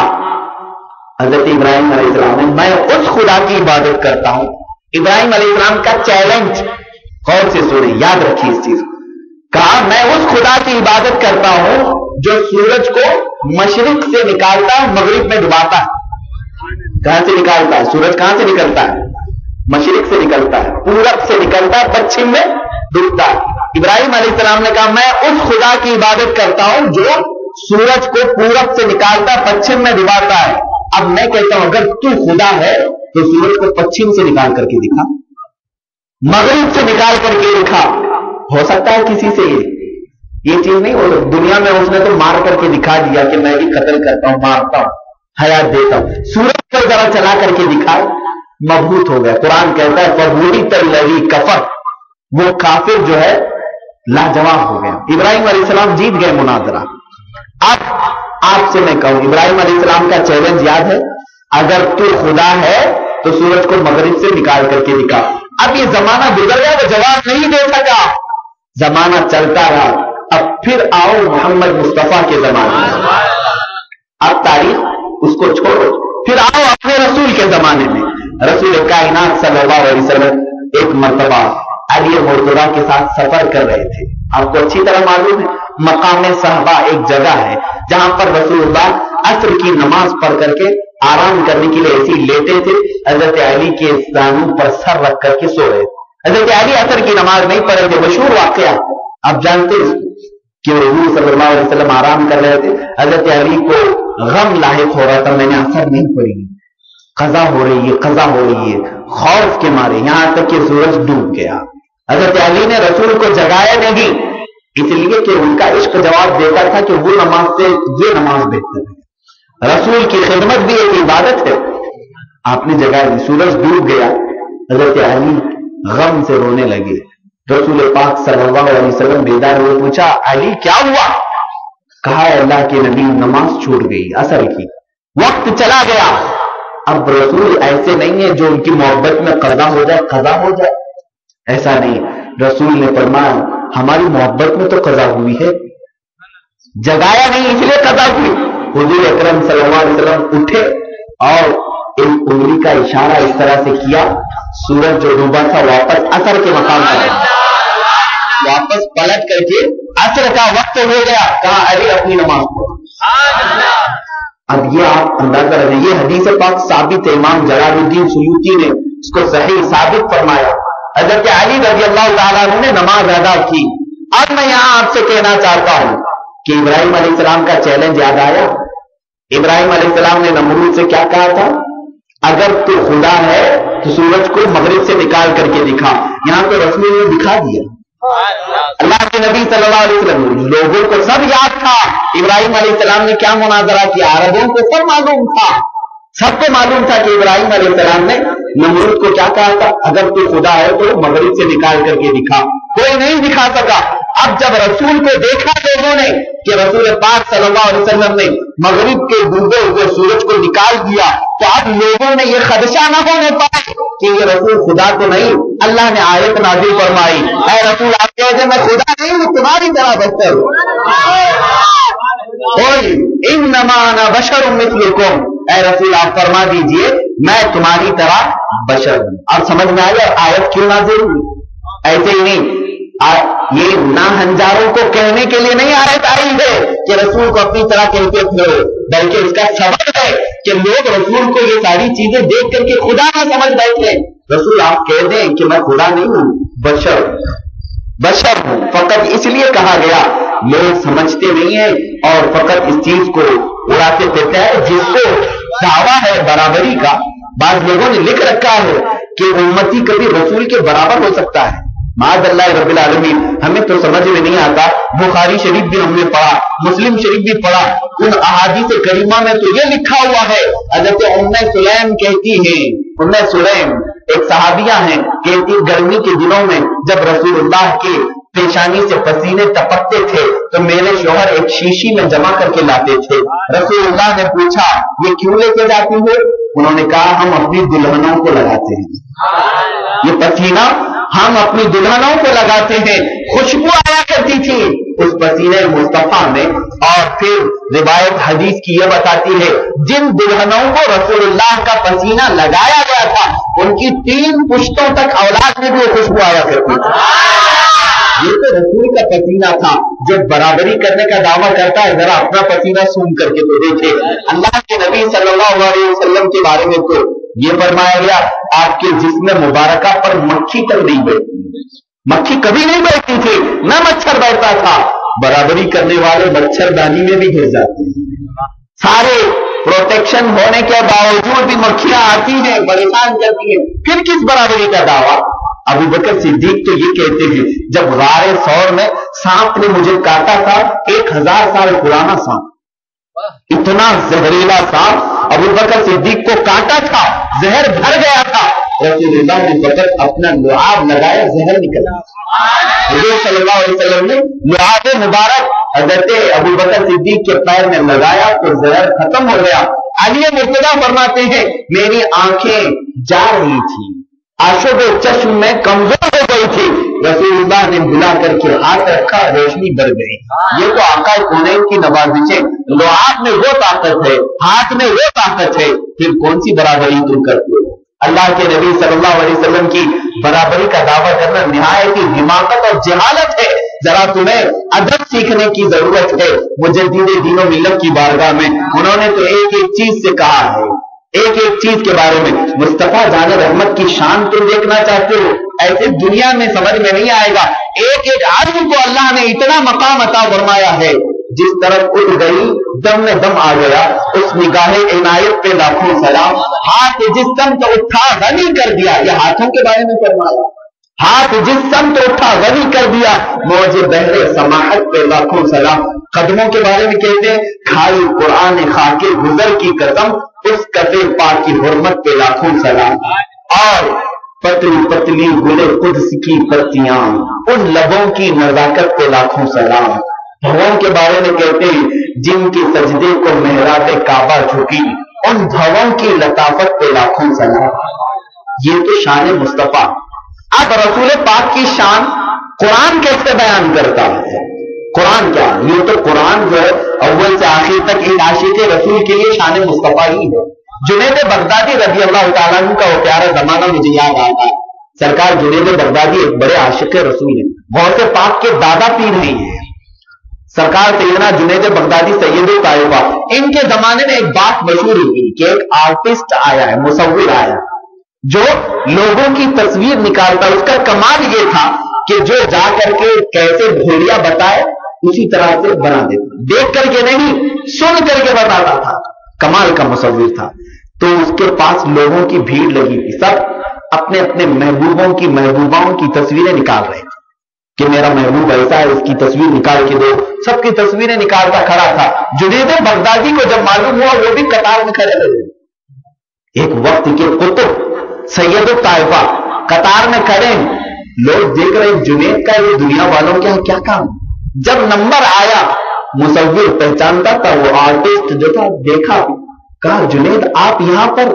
حضرت ابراہیم علیہ السلام نے میں اس خدا کی عبادت کرتا ہوں. ابراہیم علیہ السلام کا چیلنج غور سے سنیں, یاد رکھیے اس چیز. کہا میں اس خدا کی عبادت کرتا ہوں جو سورج کو مشرق سے نکالتا ہے مغرب میں ڈباتا ہے. کہاں سے نکالتا ہے؟ سورج کہاں سے نکلتا ہے؟ مشرق سے نکلتا ہے, پورب سے نکلتا ہے, پچھم میں ڈوبتا ہے. ابراہیم علیہ السلام نے کہا میں اس خدا کی عبادت کرتا ہوں جو سورج کو پورب سے نکالتا ہے پچھم میں ڈباتا ہے. اب میں کہتا ہوں اگر تو خدا ہے تو سورج کو پچھم سے نکال کر کے دکھا, مغرب سے نکال کر کے دکھا. ہو سکتا ہے کسی سے یہ چیز نہیں ہو. دنیا میں اس نے تو مار کر کے دکھا دیا کہ میں بھی قتل کرتا ہوں, مارتا ہوں, حیات دیتا ہوں. سورج پر ذرا چلا کر کے دکھا, مبہوت ہو گیا. قرآن کہتا ہے فَبُهِتَ الَّذِي كَفَرَ, وہ کافر جو ہے لاجواب ہو گیا. ابراہیم علیہ السلام جیت گئے مناظرہ. اب آپ سے میں کہوں بھائی علیہ السلام کا چیلنج یاد ہے؟ اگر تو خدا ہے تو سورج کو مغرب سے نکال کر کے دکھا. اب یہ زمانہ گزر گیا, وہ جواب نہیں دے سکا. زمانہ چلتا رہا. اب پھر آؤ محمد مصطفیٰ کے زمانے میں. اب تاریخ اس کو چھوڑو, پھر آؤ اپنے رسول کے زمانے میں. رسول کائنات صلی اللہ علیہ وسلم ایک مرتبہ علی مرتضیٰ کے ساتھ سفر کر رہے تھے. آپ کو اچھی طرح معلوم ہے مقام صحابہ ایک جگہ ہے جہاں پر رسول اللہ عصر کی نماز پڑھ کر کے آرام کرنے کے لیے ایسی لیٹے تھے. حضرت علی کے زانوں پر سر رکھ کر کے سو رہے تھے. حضرت علی عصر کی نماز نہیں پڑھ رہے تھے. مشہور واقعہ آپ جانتے ہیں کہ حضور صلی اللہ علیہ وسلم آرام کر رہے تھے. حضرت علی کو غم لاحق ہو رہا تھا, میں نے عصر نہیں پڑھی, قضا ہو رہی ہے, قضا ہو رہی ہے. خوف کے مارے یہاں تک کہ سورج ڈوب گیا. حضرت علی نے رسول کو جگایا نہیں, اس لیے کہ ان کا عشق جواب دیتا تھا کہ وہ نماز سے یہ نماز بہتر ہے. رسول کی خدمت بھی ایک عبادت ہے. آپ نے جگہ دی, سورج ڈوب گیا. حضرت علی غم سے رونے لگے. رسول پاک صلی اللہ علیہ وسلم بیدار ہوئے, پوچھا علی کیا ہوا؟ کہا اللہ کے نبی نماز چھوٹ گئی عصر کی, وقت چلا گیا. اب رسول ایسے نہیں ہے جو ان کی محبت میں قضا ہو جائے قضا ہو جائے, ایسا نہیں. رسول نے فرمایا ہماری محبت میں تو قضا ہوئی ہے, جگایا نہیں اس لیے قضا ہوئی. حضور اکرم صلی اللہ علیہ وسلم اٹھے اور ایک انگلی کا اشارہ اس طرح سے کیا, سورج جو ڈوبا تھا واپس عصر کے مقام پر واپس پلٹ کر کے عصر کا وقت ہو گیا. کہا علی اپنی نماز پڑھو. اب یہ آپ اندازہ رکھیں، یہ حدیث پاک ثابت ہے، امام جلال الدین سیوطی نے اس کو صحیح ثابت فرمایا۔ حضرت علی رضی اللہ تعالیٰ عنہ نے نماز ادا کی۔ اب میں یہاں آپ سے کہنا چاہتا ہوں کہ ابراہیم علیہ السلام کا چیلنج یاد آیا؟ ابراہیم علیہ السلام نے نمرود سے کیا کہا تھا؟ اگر تو خدا ہے تو سورج کو مغرب سے نکال کر کے دکھا۔ یہاں تو رسول نے دکھا دیا۔ اللہ کے نبی صلی اللہ علیہ وسلم، لوگوں کو سب یاد تھا ابراہیم علیہ السلام نے کیا مناظرہ کیا، عربوں کو سب معلوم تھا، سب کو معلوم تھا کہ ابراہیم علیہ السلام نے نمرود کو کیا کہا تھا، اگر تو خدا ہے تو مغرب سے نکال کر کے دکھا۔ کوئی نہیں دکھا سکا۔ اب جب رسول کو دیکھا لوگوں نے کہ رسول پاک صلی اللہ علیہ وسلم نے مغرب کے ڈوبے ہوئے سورج کو نکال دیا، تو اب لوگوں نے یہ خدشہ نہ ہونے پائے کہ یہ رسول خدا تو نہیں۔ اللہ نے آیت نازل فرمائی، اے رسول آپ کہتے ہیں میں خدا نہیں ہوں، تمہاری طرح بشر ہوں۔ انما انا بشر مثلکم، اے رسول آپ فرما دیجئے میں تمہاری طرح بشر ہوں۔ اب سمجھ میں آئی اور آیت کیوں نازل ہوئی؟ ایسے ہی نہیں، یہ ناہنجاروں کو کہنے کے لیے نہیں آیت آئی ہے کہ رسول کو اپنی طرح کیفیت کرو، بلکہ اس کا سبب ہے کہ لوگ رسول کو یہ ساری چیزیں دیکھ کر کے خدا نہ سمجھ بیٹھے۔ رسول آپ کہہ دیں کہ میں خدا نہیں ہوں، بشر ہوں۔ فقط اس لیے کہا گیا، لوگ سمجھتے نہیں ہیں اور فقط اس چیز کو اڑاتے پھرتے ہیں جس کو دعویٰ ہے برابری کا۔ بعض لوگوں نے لکھ رکھا ہے کہ امتی کبھی رسول کے برابر ہو سکتا ہے۔ معاذ اللہ رب العالمین، ہمیں تو سمجھ میں نہیں آتا۔ بخاری شریف بھی ہم نے پڑھا، مسلم شریف بھی پڑھا، ان احادیث کریمہ میں تو یہ لکھا ہوا ہے، حضرت ام سلیم کہتی ہیں، ام سلیم ایک صحابیہ ہیں، کہتی گرمی کے دنوں میں جب رسول اللہ کے پیشانی سے پسینے ٹپکتے تھے تو میرے شوہر ایک شیشی میں جمع کر کے لاتے تھے۔ رسول اللہ نے پوچھا یہ کیوں لے کے جاتی ہو؟ انہوں نے کہا ہم اپنی دلہنوں کو لگاتے ہیں، یہ پسینہ ہم اپنی دلہنوں کو لگاتے ہیں۔ خوشبو آیا کرتی تھی اس پسینے مصطفیٰ میں۔ اور پھر روایت حدیث کی یہ بتاتی ہے جن دلہنوں کو رسول اللہ کا پسینہ لگایا گیا تھا ان کی 3 پشتوں تک اولاد میں بھی وہ خوشبو آیا کرتی تھی۔ یہ تو رسول کا پسینہ تھا۔ جو برابری کرنے کا دعویٰ کرتا ہے ذرا اپنا پسینہ سون کر کے تو دیکھے۔ اللہ کے نبی صلی اللہ علیہ وسلم کے بارے میں تو یہ فرمایا گیا آپ کے جسم مبارکہ پر مکھی تک نہیں بیٹھتی، مکھی کبھی نہیں بیٹھتی تھی، نہ مچھر بیٹھتا تھا۔ برابری کرنے والے مچھردانی میں بھی گر جاتے ہیں، سارے پروٹیکشن ہونے کے باوجود بھی مکھیاں آتی ہیں، پریشان کرتی ہیں، پھر کس برابری کا دعویٰ؟ ابو بکر صدیق تو یہ کہتے ہیں جب غار ثور میں سانپ نے مجھے کاٹا تھا، 1000 سال پرانا سانپ، اتنا زہریلا سانپ ابو بکر صدیق کو کاٹا تھا، زہر بھر گیا تھا، رسول اللہ نے فقط اپنا لعاب لگایا، زہر نکلا۔ حضور صلی اللہ علیہ وسلم نے لعاب مبارک حضرت ابو بکر صدیق کے پیر میں لگایا تو زہر ختم ہو گیا۔ علی مرتضیٰ فرماتے ہیں میری آنکھیں جا رہی تھی، آشوب چشم میں کمزور ہو گئی تھی، رسول اللہ نے بلا کر کے ہاتھ رکھا، روشنی بڑھ گئی۔ یہ تو آقا کونین کی نوازشیں، لعاب میں وہ طاقت ہے، ہاتھ میں وہ طاقت ہے، پھر کون سی برابری تم کرتے ہو؟ اللہ کے نبی صلی اللہ علیہ وسلم کی برابری کا دعویٰ کرنا نہایت ہی حماقت اور جہالت ہے۔ ذرا تمہیں ادب سیکھنے کی ضرورت ہے۔ مجدد دین و ملت کی بارگاہ میں انہوں نے تو ایک ایک چیز سے کہا ہے، ایک ایک چیز کے بارے میں۔ مصطفیٰ جان رحمت کی شان تم دیکھنا چاہتے ہو، ایسے دنیا میں سمجھ میں نہیں آئے گا۔ ایک ایک آدمی کو اللہ نے اتنا مقام عطا فرمایا ہے، جس طرف اٹھ گئی دم میں دم آ گیا، اس نگاہ عنایت پہ لاکھوں سلام۔ ہاتھ جس سمت اٹھا غنی کر دیا، یہ ہاتھوں کے بارے میں فرمایا، ہاتھ جس سمت اٹھا غنی کر دیا، موج بحر سماحت پہ لاکھوں سلام۔ قدموں کے بارے میں کہتے ہیں کھائی قرآن خاکے گزر کی قسم، اس کفے پاک کی حرمت پہ لاکھوں سلام۔ اور پتلی پتلی گلے قدس کی پتیاں، ان لبوں کی نزاکت پہ لاکھوں سلام۔ بھووں کے بارے میں کہتے ہیں جن کے سجدے کو محراب کعبہ جھکی، ان بھووں کی لطافت پہ لاکھوں سلام۔ یہ تو شان مصطفیٰ۔ اب رسول پاک کی شان قرآن کیسے بیان کرتا ہے؟ قرآن کیا؟ یہ تو قرآن جو ہے اول سے آخر تک ایک عاشق رسول کے لیے شان مصطفیٰ ہی ہے۔ جنید بغدادی رضی اللہ تعالیٰ عنہ کا وہ پیارا زمانہ مجھے یاد آتا ہے۔ سرکار جنید بغدادی ایک بڑے عاشق رسول ہیں، غوث پاک کے دادا پیر نہیں ہیں۔ سرکار سیدنا جنید بغدادی سید طائفہ، ان کے زمانے میں ایک بات مشہور ہوئی کہ ایک آرٹسٹ آیا ہے، مصور آیا جو لوگوں کی تصویر نکالتا. اس کا کمال یہ تھا کہ جو جا کر کے کیسے بھولیا بتائے اسی طرح سے بنا دیتا، دیکھ کر کے نہیں سن کر کے بتاتا تھا. کمال کا مصور تھا. تو اس کے پاس لوگوں کی بھیڑ لگی تھی، سب اپنے اپنے محبوباؤں کی تصویریں نکال رہے تھے کہ میرا محبوب ایسا ہے، اس کی تصویر نکال کے دو. سب کی تصویریں نکالتا کھڑا تھا. جنید بغدادی کو جب معلوم ہوا وہ بھی قطار میں کھڑے رہے. ایک وقت کے قطب سید الطائفہ قطار میں کھڑے، لوگ دیکھ رہے جنید کا یہ دنیا والوں کے کیا کام. جب نمبر آیا مصور پہچانتا تھا وہ آرٹسٹ جو تھا، دیکھا کہا جنید آپ یہاں پر؟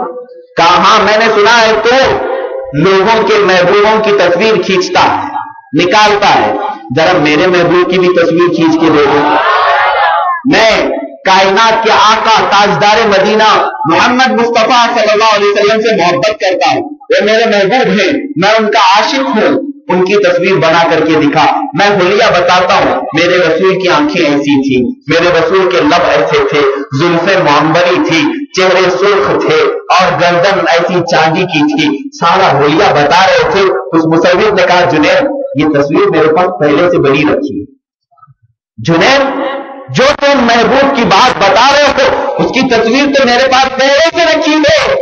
کہا ہاں میں نے سنا ہے تو لوگوں کے محبوبوں کی تصویر کھینچتا ہے، نکالتا ہے. ذرا میرے محبوب کی بھی تصویر کھینچ کے دے دو. میں کائنات کے آقا تاجدار مدینہ محمد مصطفیٰ صلی اللہ علیہ وسلم سے محبت کرتا ہوں، وہ میرے محبوب ہیں، میں ان کا عاشق ہوں. ان کی تصویر بنا کر کے دکھا. میں حلیہ بتاتا ہوں، میرے رسول کی آنکھیں ایسی تھی، میرے رسول کے لب ایسے تھے، زلفیں معمبری تھی، چہرے سرخ تھے اور گردن ایسی چاندی کی تھی. سارا حلیہ بتا رہے تھے. اس مصور نے کہا جنید یہ تصویر میرے پاس پہلے سے بنی رکھی ہے. جنید جو تم محبوب کی بات بتا رہے ہو اس کی تصویر تو میرے پاس پہلے سے رکھی ہے.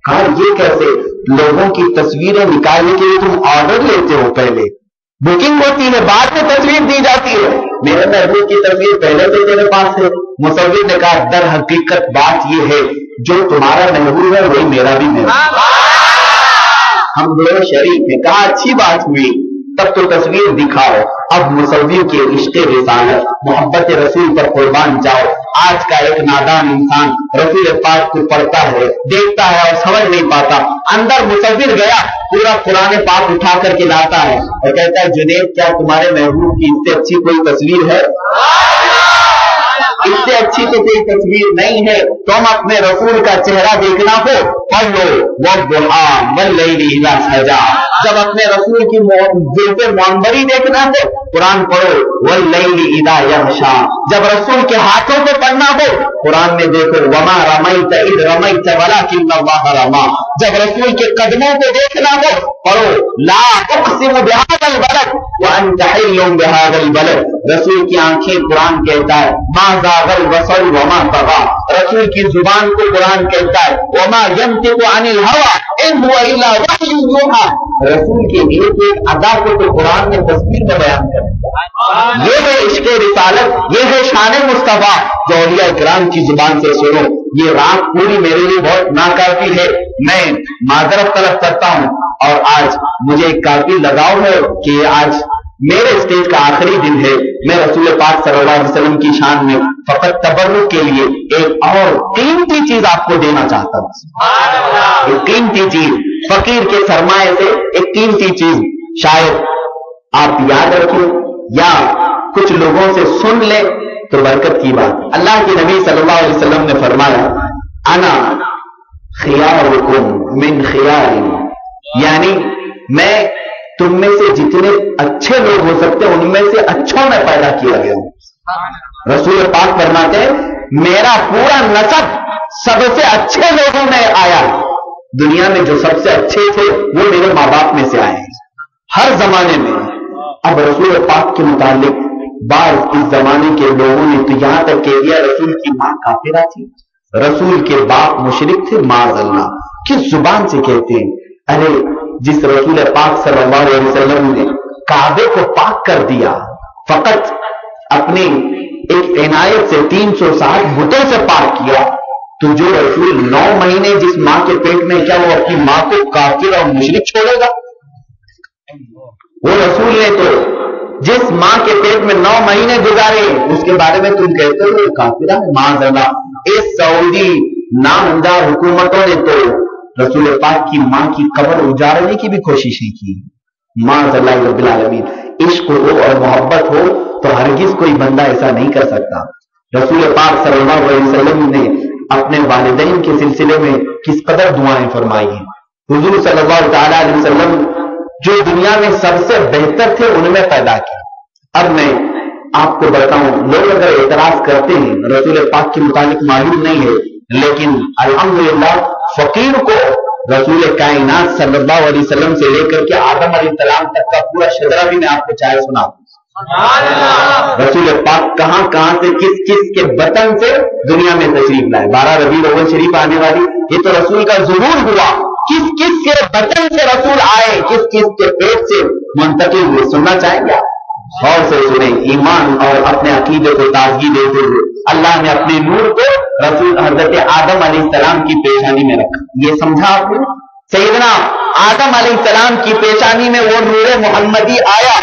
کہا یہ کیسے؟ لوگوں کی تصویریں نکالنے کے لیے تم آرڈر لیتے ہو، پہلے بکنگ ہوتی ہے، بعد میں تصویر دی جاتی ہے. میرے محبوب کی تصویر پہلے سے میرے پاس ہے. مصور نے کہا در حقیقت بات یہ ہے جو تمہارا محبوب ہے وہی میرا بھی محبوب ہے، ہم دونوں شریک ہیں. کہا اچھی بات ہوئی، تب تو تصویر دکھاؤ. اب مصور کے عشق رسالت محبت رسول پر قربان جاؤ. آج کا ایک نادان انسان رسول پاک کو پڑھتا ہے، دیکھتا ہے اور سمجھ نہیں پاتا. اندر مصور گیا، پورا قرآن پاک اٹھا کر کے لاتا ہے اور کہتا ہے جنید کیا تمہارے محبوب کی اس سے اچھی کوئی تصویر ہے؟ اس سے اچھی تو کوئی تصویر نہیں ہے. تم اپنے رسول کا چہرہ دیکھنا ہو پڑھ لو والضحیٰ واللیل اذا سجا. جب اپنے رسول کی زلف معمبری دیکھنا ہو قرآن پڑھو واللیل اذا یغشا. جب رسول کے ہاتھوں کو پڑھنا ہو قرآن میں دیکھو وما رمیت اذ رمیت ولکن اللہ رما. جب رسول کے قدموں کو دیکھنا ہو پڑھو لا اقسم بهذا البلد وانت حل بهذا البلد. رسول کی آنکھیں قرآن کہتا ہے ما زاغ البصر وما طغى. رسول کی زبان کو قرآن کہتا ہے وما ينطق عن الهوى ان هو الا وحي يوحى. رسول کے ایک ایک ادا کو تو قرآن نے تصویر میں بیان کر دیا. یہ ہے عشق رسالت، یہ ہے شان مصطفیٰ جو اولیاء کرام کی زبان سے سنو. یہ رات پوری میرے لیے بہت ناکافی ہے، میں معذرت طلب کرتا ہوں. اور آج مجھے ایک کافی لگاؤ ہے کہ آج میرے اسٹیج کا آخری دن ہے. میں رسول پاک صلی اللہ علیہ وسلم کی شان میں فقط تبرک کے لیے ایک اور قیمتی چیز آپ کو دینا چاہتا ہوں. ایک قیمتی چیز فقیر کے سرمایہ سے ایک قیمتی چیز شاید آپ یاد رکھیں یا کچھ لوگوں سے سن لیں تو برکت کی بات. اللہ کے نبی صلی اللہ علیہ وسلم نے فرمایا انا خیارکم من خیاری، یعنی میں تم میں سے جتنے اچھے لوگ ہو سکتے ہیں ان میں سے اچھوں میں پیدا کیا گیا ہوں. رسول پاک فرماتے ہیں میرا پورا نسب سب سے اچھے لوگوں میں آیا. دنیا میں جو سب سے اچھے تھے وہ میرے ماں باپ میں سے آئے ہیں ہر زمانے میں. اب رسول پاک کے متعلق بعض اس زمانے کے لوگوں نے تو یہاں تک کہہ دیا رسول کی ماں کافرہ تھی، رسول کے باپ مشرک تھے. معاذ اللہ، کس زبان سے کہتے ہیں؟ ارے جس رسول پاک صلی اللہ علیہ وسلم نے کعبے کو پاک کر دیا، فقط اپنی ایک عنایت سے 360 بتوں سے پاک کیا، تو جو رسول 9 مہینے جس ماں کے پیٹ میں کیا وہ اپنی ماں کو کافر اور مشرک چھوڑے گا؟ وہ رسول نے تو جس ماں کے پیٹ میں 9 مہینے گزارے اس کے بارے میں تم کہتے ہو یہ کافرہ ہے. معاذ اللہ، اس سعودی نامدار حکومتوں نے تو رسول پاک کی ماں کی قبر اجاڑنے کی بھی کوشش نہیں کی. معاذ اللہ رب العالمین. عشق ہو اور محبت ہو تو ہرگز کوئی بندہ ایسا نہیں کر سکتا. رسول پاک صلی اللہ علیہ وسلم نے اپنے والدین کے سلسلے میں کس قدر دعائیں فرمائی ہیں. حضور صلی اللہ تعالی علیہ وسلم جو دنیا میں سب سے بہتر تھے ان میں پیدا کیا. اب میں آپ کو بتاؤں، لوگ اگر اعتراض کرتے ہیں رسول پاک کے متعلق معلوم نہیں ہے، لیکن الحمدللہ فقیر کو رسول کائنات صلی اللہ علیہ وسلم سے لے کر کے آدم علیہ السلام تک کا پورا شجرہ بھی میں آپ کو چاہے سنا دوں۔ رسول پاک کہاں کہاں سے کس کس کے بطن سے دنیا میں تشریف لائے۔ 12 ربیع الاول شریف آنے والی، یہ تو رسول کا ظہور ہوا، کس کس کے بطن سے رسول آئے، کس کس کے پیٹ سے منتقل ہوئے، سننا چاہیں گے؟ غور سے سنیں، ایمان اور اپنے عقیدے کو تازگی دیتے ہوئے اللہ نے اپنے نور کو رسول حضرت آدم علیہ السلام کی پیشانی میں رکھا۔ یہ سمجھا آپ نے؟ سیدنا آدم علیہ السلام کی پیشانی میں وہ نور محمدی آیا،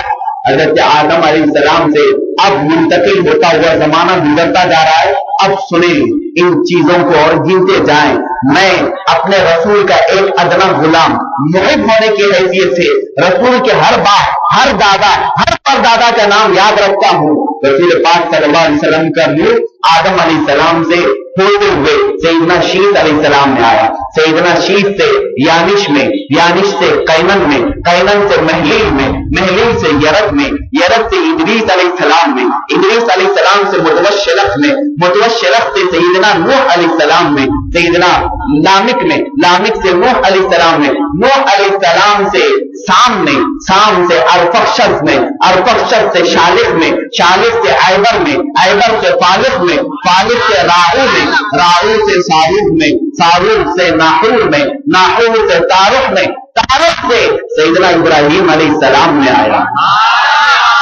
حضرت آدم علیہ السلام سے اب منتقل ہوتا ہوا زمانہ گزرتا جا رہا ہے۔ اب سنیں ان چیزوں کو اور گنتے جائیں۔ میں اپنے رسول کا ایک ادنا غلام محب ہونے کی حیثیت سے رسول کے ہر باپ، ہر دادا، ہر پردادا کا نام یاد رکھتا ہوں۔ رسول پاک صلی اللہ علیہ وسلم کا نور آدم علیہ السلام سے ہوتے ہوئے سیدنا شیث علیہ السلام میں آیا، سیدنا شیث سے یانش میں، یانش سے قینن میں، قینن سے محلیل میں، محلیل سے یرد میں، یرد سے ادریس علیہ السلام میں، ادریس علیہ السلام سے متوشلق میں، متوشلق سے سیدنا نوح علیہ السلام میں، سیدنا لامک میں، لامک سے نوح علیہ السلام میں، نوح علیہ السلام سے سام میں، سام سے ارفخشد میں، ارفخشد سے شالق میں، شالق سے عیبر میں، عیبر سے فالق میں، فالق سے راعو میں، راعو سے صاروخ میں، صاروخ سے ناحور میں، ناحور سے تارخ میں، تارخ سے سیدنا ابراہیم علیہ السلام میں آیا،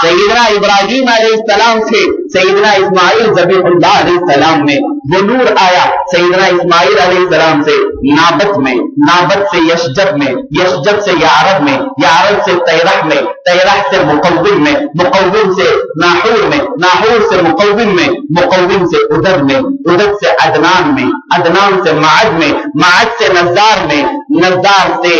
سیدنا ابراہیم علیہ السلام سے سیدنا اسماعیل ذبیح اللہ علیہ السلام میں وہ نور آیا، سیدنا اسماعیل علیہ السلام سے نابت میں، نابت سے یشجب میں، یشجب سے یعرب میں، یعرب سے تیرح میں، تیرح سے مقوم میں، مقوم سے ناحور میں، ناحور سے مقوم میں، مقوم سے ادد میں، ادد سے عدنان میں، عدنان سے معد میں، معد سے نزار میں، نزار سے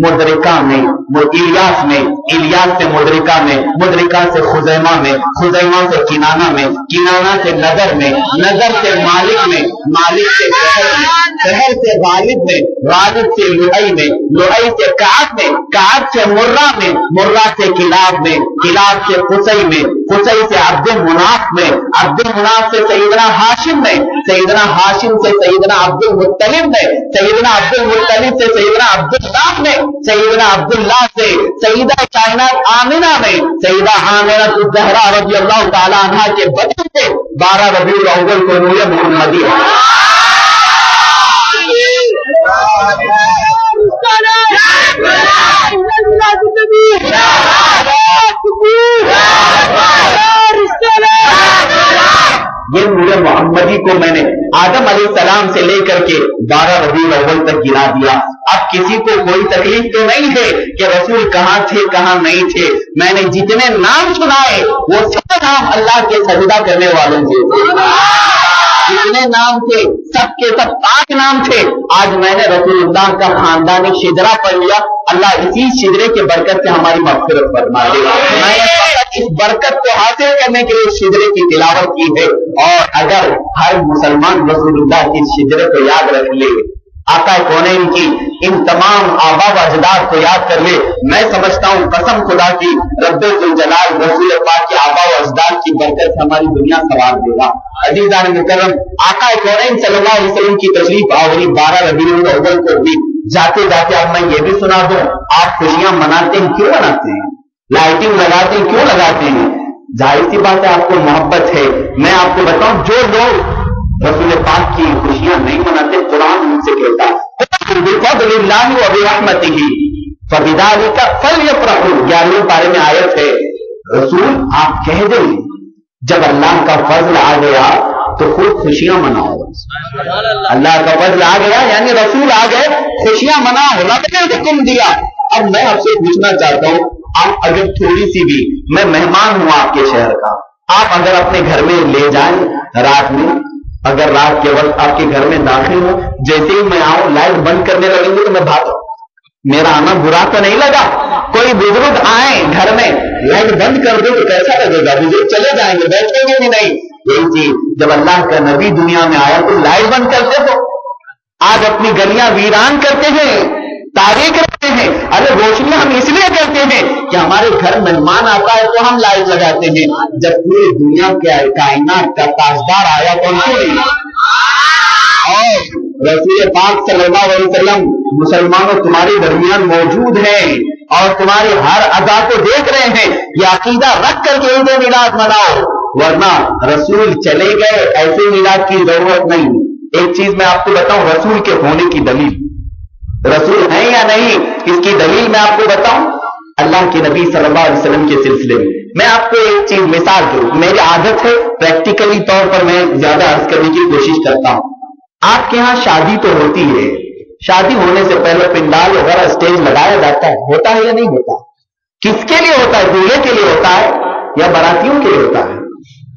مدرکہ میں، الیاس میں، الیاس سے مدرکہ میں، مدرکہ سے خزیمہ میں، خزیمہ سے کنانہ میں، کنانہ سے نظر میں، نظر سے مالک میں، مالک سے شہر میں، شہر سے غالب میں، غالب سے لؤی میں، لؤی سے کعب میں، کعب سے مرہ میں، مرہ سے کلاب میں، کلاب سے قصی میں، قصی سے عبد المناف میں، عبد المناف سے سیدنا ہاشم میں، سیدنا ہاشم سے سیدنا عبد المطلب میں، سیدنا عبد المطلب سے سیدنا عبداللہ میں، سیدنا عبداللہ سے سیدہ کائنات آمنہ میں، سیدہ آمنہ الزہرا رضی اللہ تعالی عنہ کے بچے سے 12 ربیع الاول کو نور محمدی یہ نور محمدی کو میں نے آدم علیہ السلام سے لے کر کے 12 ربیع الاول تک گرا دیا۔ اب کسی کو کوئی تکلیف تو نہیں ہے کہ رسول کہاں تھے کہاں نہیں تھے، میں نے جتنے نام سنائے وہ سب نام اللہ کے سجدہ کرنے والوں کے جتنے نام تھے سب کے سب پاک نام تھے۔ آج میں نے رسول اللہ کا خاندانی شجرہ پڑھ لیا، اللہ اسی شجرے کے برکت سے ہماری مغفرت فرمائے۔ میں نے اس برکت کو حاصل کرنے کے لیے شجرے کی تلاوت کی ہے، اور اگر ہر مسلمان رسول اللہ کی شجرے کو یاد رکھ لے، آقا کونین کی ان تمام آبا و اجداد کو یاد کر لے، میں سمجھتا ہوں قسم خدا کی رب ذوالجلال رسول پاک کے آبا و اجداد کی برکت سے ہماری دنیا سوار دے گا۔ عزیزان مکرم، آقا کونین صلی اللہ علیہ وسلم کی تشریف آوری 12 ربیع الاول کو بھی جاتے جاتے اب میں یہ بھی سنا دوں، آپ خوشیاں مناتے ہیں کیوں مناتے ہیں؟ لائٹنگ لگاتے ہیں کیوں لگاتے ہیں؟ ظاہر سی بات ہے آپ کو محبت ہے۔ میں آپ کو بتاؤں، جو لوگ رسول پاک کی خوشیاں نہیں مناتے، قرآن ان سے کہتا ہے بفضل اللہ وبرحمتہ فبذلک فلیفرحوا، 11ویں پارے میں آیت ہے، رسول آپ کہہ دیں جب اللہ کا فضل آ گیا تو خوب خوشیاں مناؤ۔ اللہ کا فضل آ گیا یعنی رسول آ گئے، خوشیاں مناؤ، رب نے حکم دیا۔ اب میں آپ سے پوچھنا چاہتا ہوں، آپ اگر تھوڑی سی بھی، میں مہمان ہوں آپ کے شہر کا، آپ اگر اپنے گھر میں لے جائیں رات میں، اگر رات کے وقت آپ کے گھر میں داخل ہوں، جیسے ہی میں آؤں لائٹ بند کرنے لگیں گے تو میں بھاگوں، میرا آنا برا تو نہیں لگا؟ کوئی بزرگ آئے گھر میں لائٹ بند کر دے تو کیسا لگے گا؟ بزرگ چلے جائیں گے، بیٹھیں گے بھی نہیں۔ یہی چیز جب اللہ کا نبی دنیا میں آیا تو لائٹ بند کرتے تو آج اپنی گلیاں ویران کرتے ہیں، تاریخ رکھتے ہیں، ارے روشنی ہم اس لیے کرتے ہیں کہ ہمارے گھر مہمان آتا ہے تو ہم لائٹ لگاتے ہیں، جب پوری دنیا کے کائنات کا تاجدار آیا تو ہم کیوں نہیں؟ اور رسول پاک صلی اللہ علیہ وسلم مسلمانوں تمہارے درمیان موجود ہیں اور تمہاری ہر ادا کو دیکھ رہے ہیں، یہ عقیدہ رکھ کر کے عید میلاد مناؤ، ورنہ رسول چلے گئے ایسے میلاد کی ضرورت نہیں۔ ایک چیز میں آپ کو بتاؤں رسول کے ہونے کی دلیل، رسول ہیں یا نہیں اس کی دلیل میں آپ کو بتاؤں۔ اللہ کے نبی صلی اللہ علیہ وسلم کے سلسلے میں آپ کو ایک چیز مثال دوں، میری عادت ہے پریکٹیکلی طور پر میں زیادہ عرض کرنے کی کوشش کرتا ہوں۔ آپ کے ہاں شادی تو ہوتی ہے، شادی ہونے سے پہلے پنڈال وغیرہ اسٹیج لگایا جاتا ہے، ہوتا ہے یا نہیں ہوتا؟ کس کے لیے ہوتا ہے؟ دولہے کے لیے ہوتا ہے یا براتیوں کے لیے ہوتا ہے؟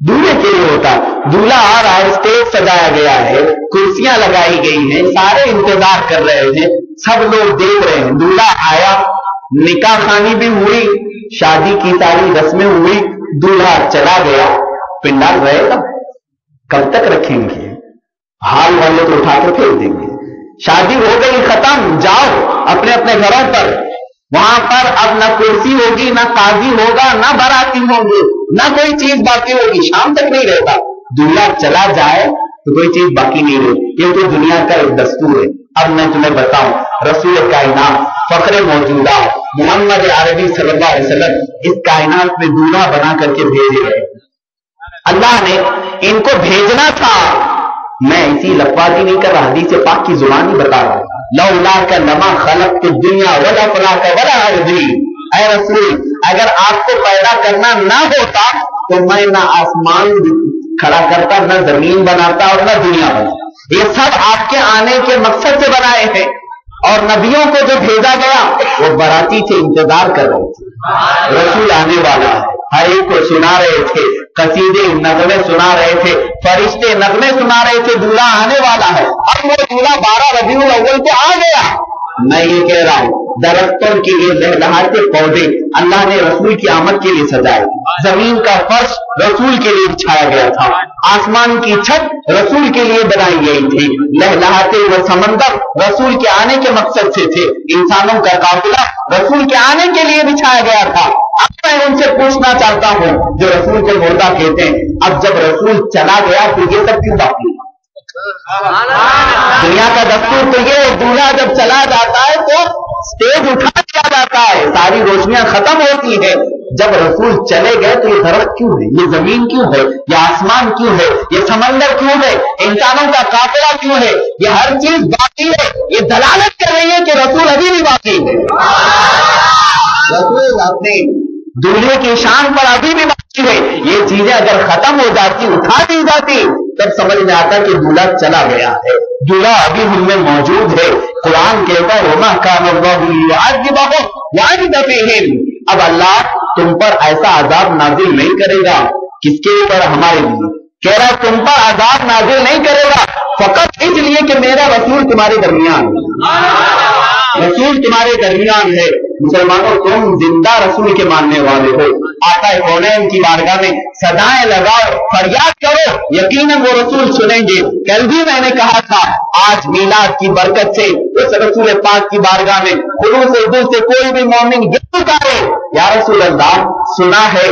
دولہے کے لیے ہوتا ہے۔ دولہا آ رہا ہے، اسٹیج سجایا گیا ہے، کرسیاں لگائی گئی ہیں، سارے انتظار کر رہے ہیں، سب لوگ دیکھ رہے ہیں۔ دولہا آیا، نکاح خوانی بھی ہوئی، شادی کی ساری رسمیں ہوئی، دولہا چلا گیا، پنڈال رہے گا؟ کب تک رکھیں گے؟ ہال والے تو اٹھا کے پھینک دیں گے۔ شادی ہو گئی، ختم، جاؤ اپنے اپنے گھروں پر۔ وہاں پر اب نہ کرسی ہوگی، نہ قاضی ہوگا، نہ باراتی ہوں گے، نہ کوئی چیز باقی ہوگی، شام تک نہیں رہتا۔ دولہا چلا جائے تو کوئی چیز باقی نہیں رہتی، یہ تو دنیا کا ایک دستور ہے۔ اب میں تمہیں بتاؤں رسول کائنات فخر موجودہ محمد عربی صلی اللہ علیہ وسلم اس کائنات میں دولہا بنا کر کے بھیجے گئے۔ اللہ نے ان کو بھیجنا تھا، میں اسی لفاظی نہیں کر رہا، حدیث پاک کی زبان ہی بتا رہا ہوں۔ لولا کا لما خلقت الدنیا ولا فلاک ولا ارضی، اے رسول اگر آپ کو پیدا کرنا نہ ہوتا تو میں نہ آسمان کھڑا کرتا، نہ زمین بناتا اور نہ دنیا بناتا۔ یہ سب آپ کے آنے کے مقصد سے بنائے ہیں۔ اور نبیوں کو جو بھیجا گیا وہ باراتی تھے، انتظار کر رہے تھے، رسول آنے والا ہے، ہر ایک کو سنا رہے تھے، قصیدے نغمے سنا رہے تھے، فرشتے نغمے سنا رہے تھے، دولہا آنے والا ہے۔ اب وہ دولہا 12 ربیع الاول پہ آ گیا۔ میں یہ کہہ رہا ہوں درختوں کے لیے لہلہاتے پودے اللہ نے رسول کی آمد کے لیے سجائے، زمین کا فرش رسول کے لیے بچھایا گیا تھا، آسمان کی چھت رسول کے لیے بنائی گئی تھی، لہلہاتے ہوئے سمندر رسول کے آنے کے مقصد سے تھے، انسانوں کا قافلہ رسول کے آنے کے لیے بچھایا گیا تھا۔ اب میں ان سے پوچھنا چاہتا ہوں جو رسول کو مردہ کہتے ہیں، اب جب رسول چلا گیا تو یہ سب کیوں باقی؟ دنیا کا دستور تو یہ، دولہا جب چلا جاتا ہے تو اسٹیج اٹھا دیا جاتا ہے، ساری روشنیاں ختم ہوتی ہیں۔ جب رسول چلے گئے تو یہ درخت کیوں ہے، یہ زمین کیوں ہے، یہ آسمان کیوں ہے، یہ سمندر کیوں ہے، انسانوں کا قافلہ کیوں ہے، یہ ہر چیز باقی ہے۔ یہ دلالت کر رہی ہے کہ رسول ابھی بھی باقی ہے، رسول اپنے دولہے کی شان پر ابھی بھی باقی ہے۔ یہ چیزیں اگر ختم ہو جاتی، اٹھا دی جاتی، تب سمجھ میں آتا کہ دولہا چلا گیا ہے، دولہا ابھی ہم میں موجود ہے۔ قرآن کہتا ہے وَمَا كَانَ اللَّهُ لِيُعَذِّبَهُمْ وَأَنْتَ فِيهِمْ، اب اللہ تم پر ایسا عذاب نازل نہیں کرے گا، کس کے اوپر؟ ہمارے لیے کہہ رہا تم پر عذاب نازل نہیں کرے گا فقط اس لیے کہ میرا رسول تمہارے درمیان ہے، رسول تمہارے درمیان ہے۔ مسلمانوں تم زندہ رسول کے ماننے والے ہو، آقا کونین کی بارگاہ میں صدائیں لگاؤ، فریاد کرو، یقیناً وہ رسول سنیں گے۔ کل بھی میں نے کہا تھا آج میلاد کی برکت سے اس رسول پاک کی بارگاہ میں خلوص دل سے کوئی بھی مومن یہ پکارے یا رسول اللہ، سنا ہے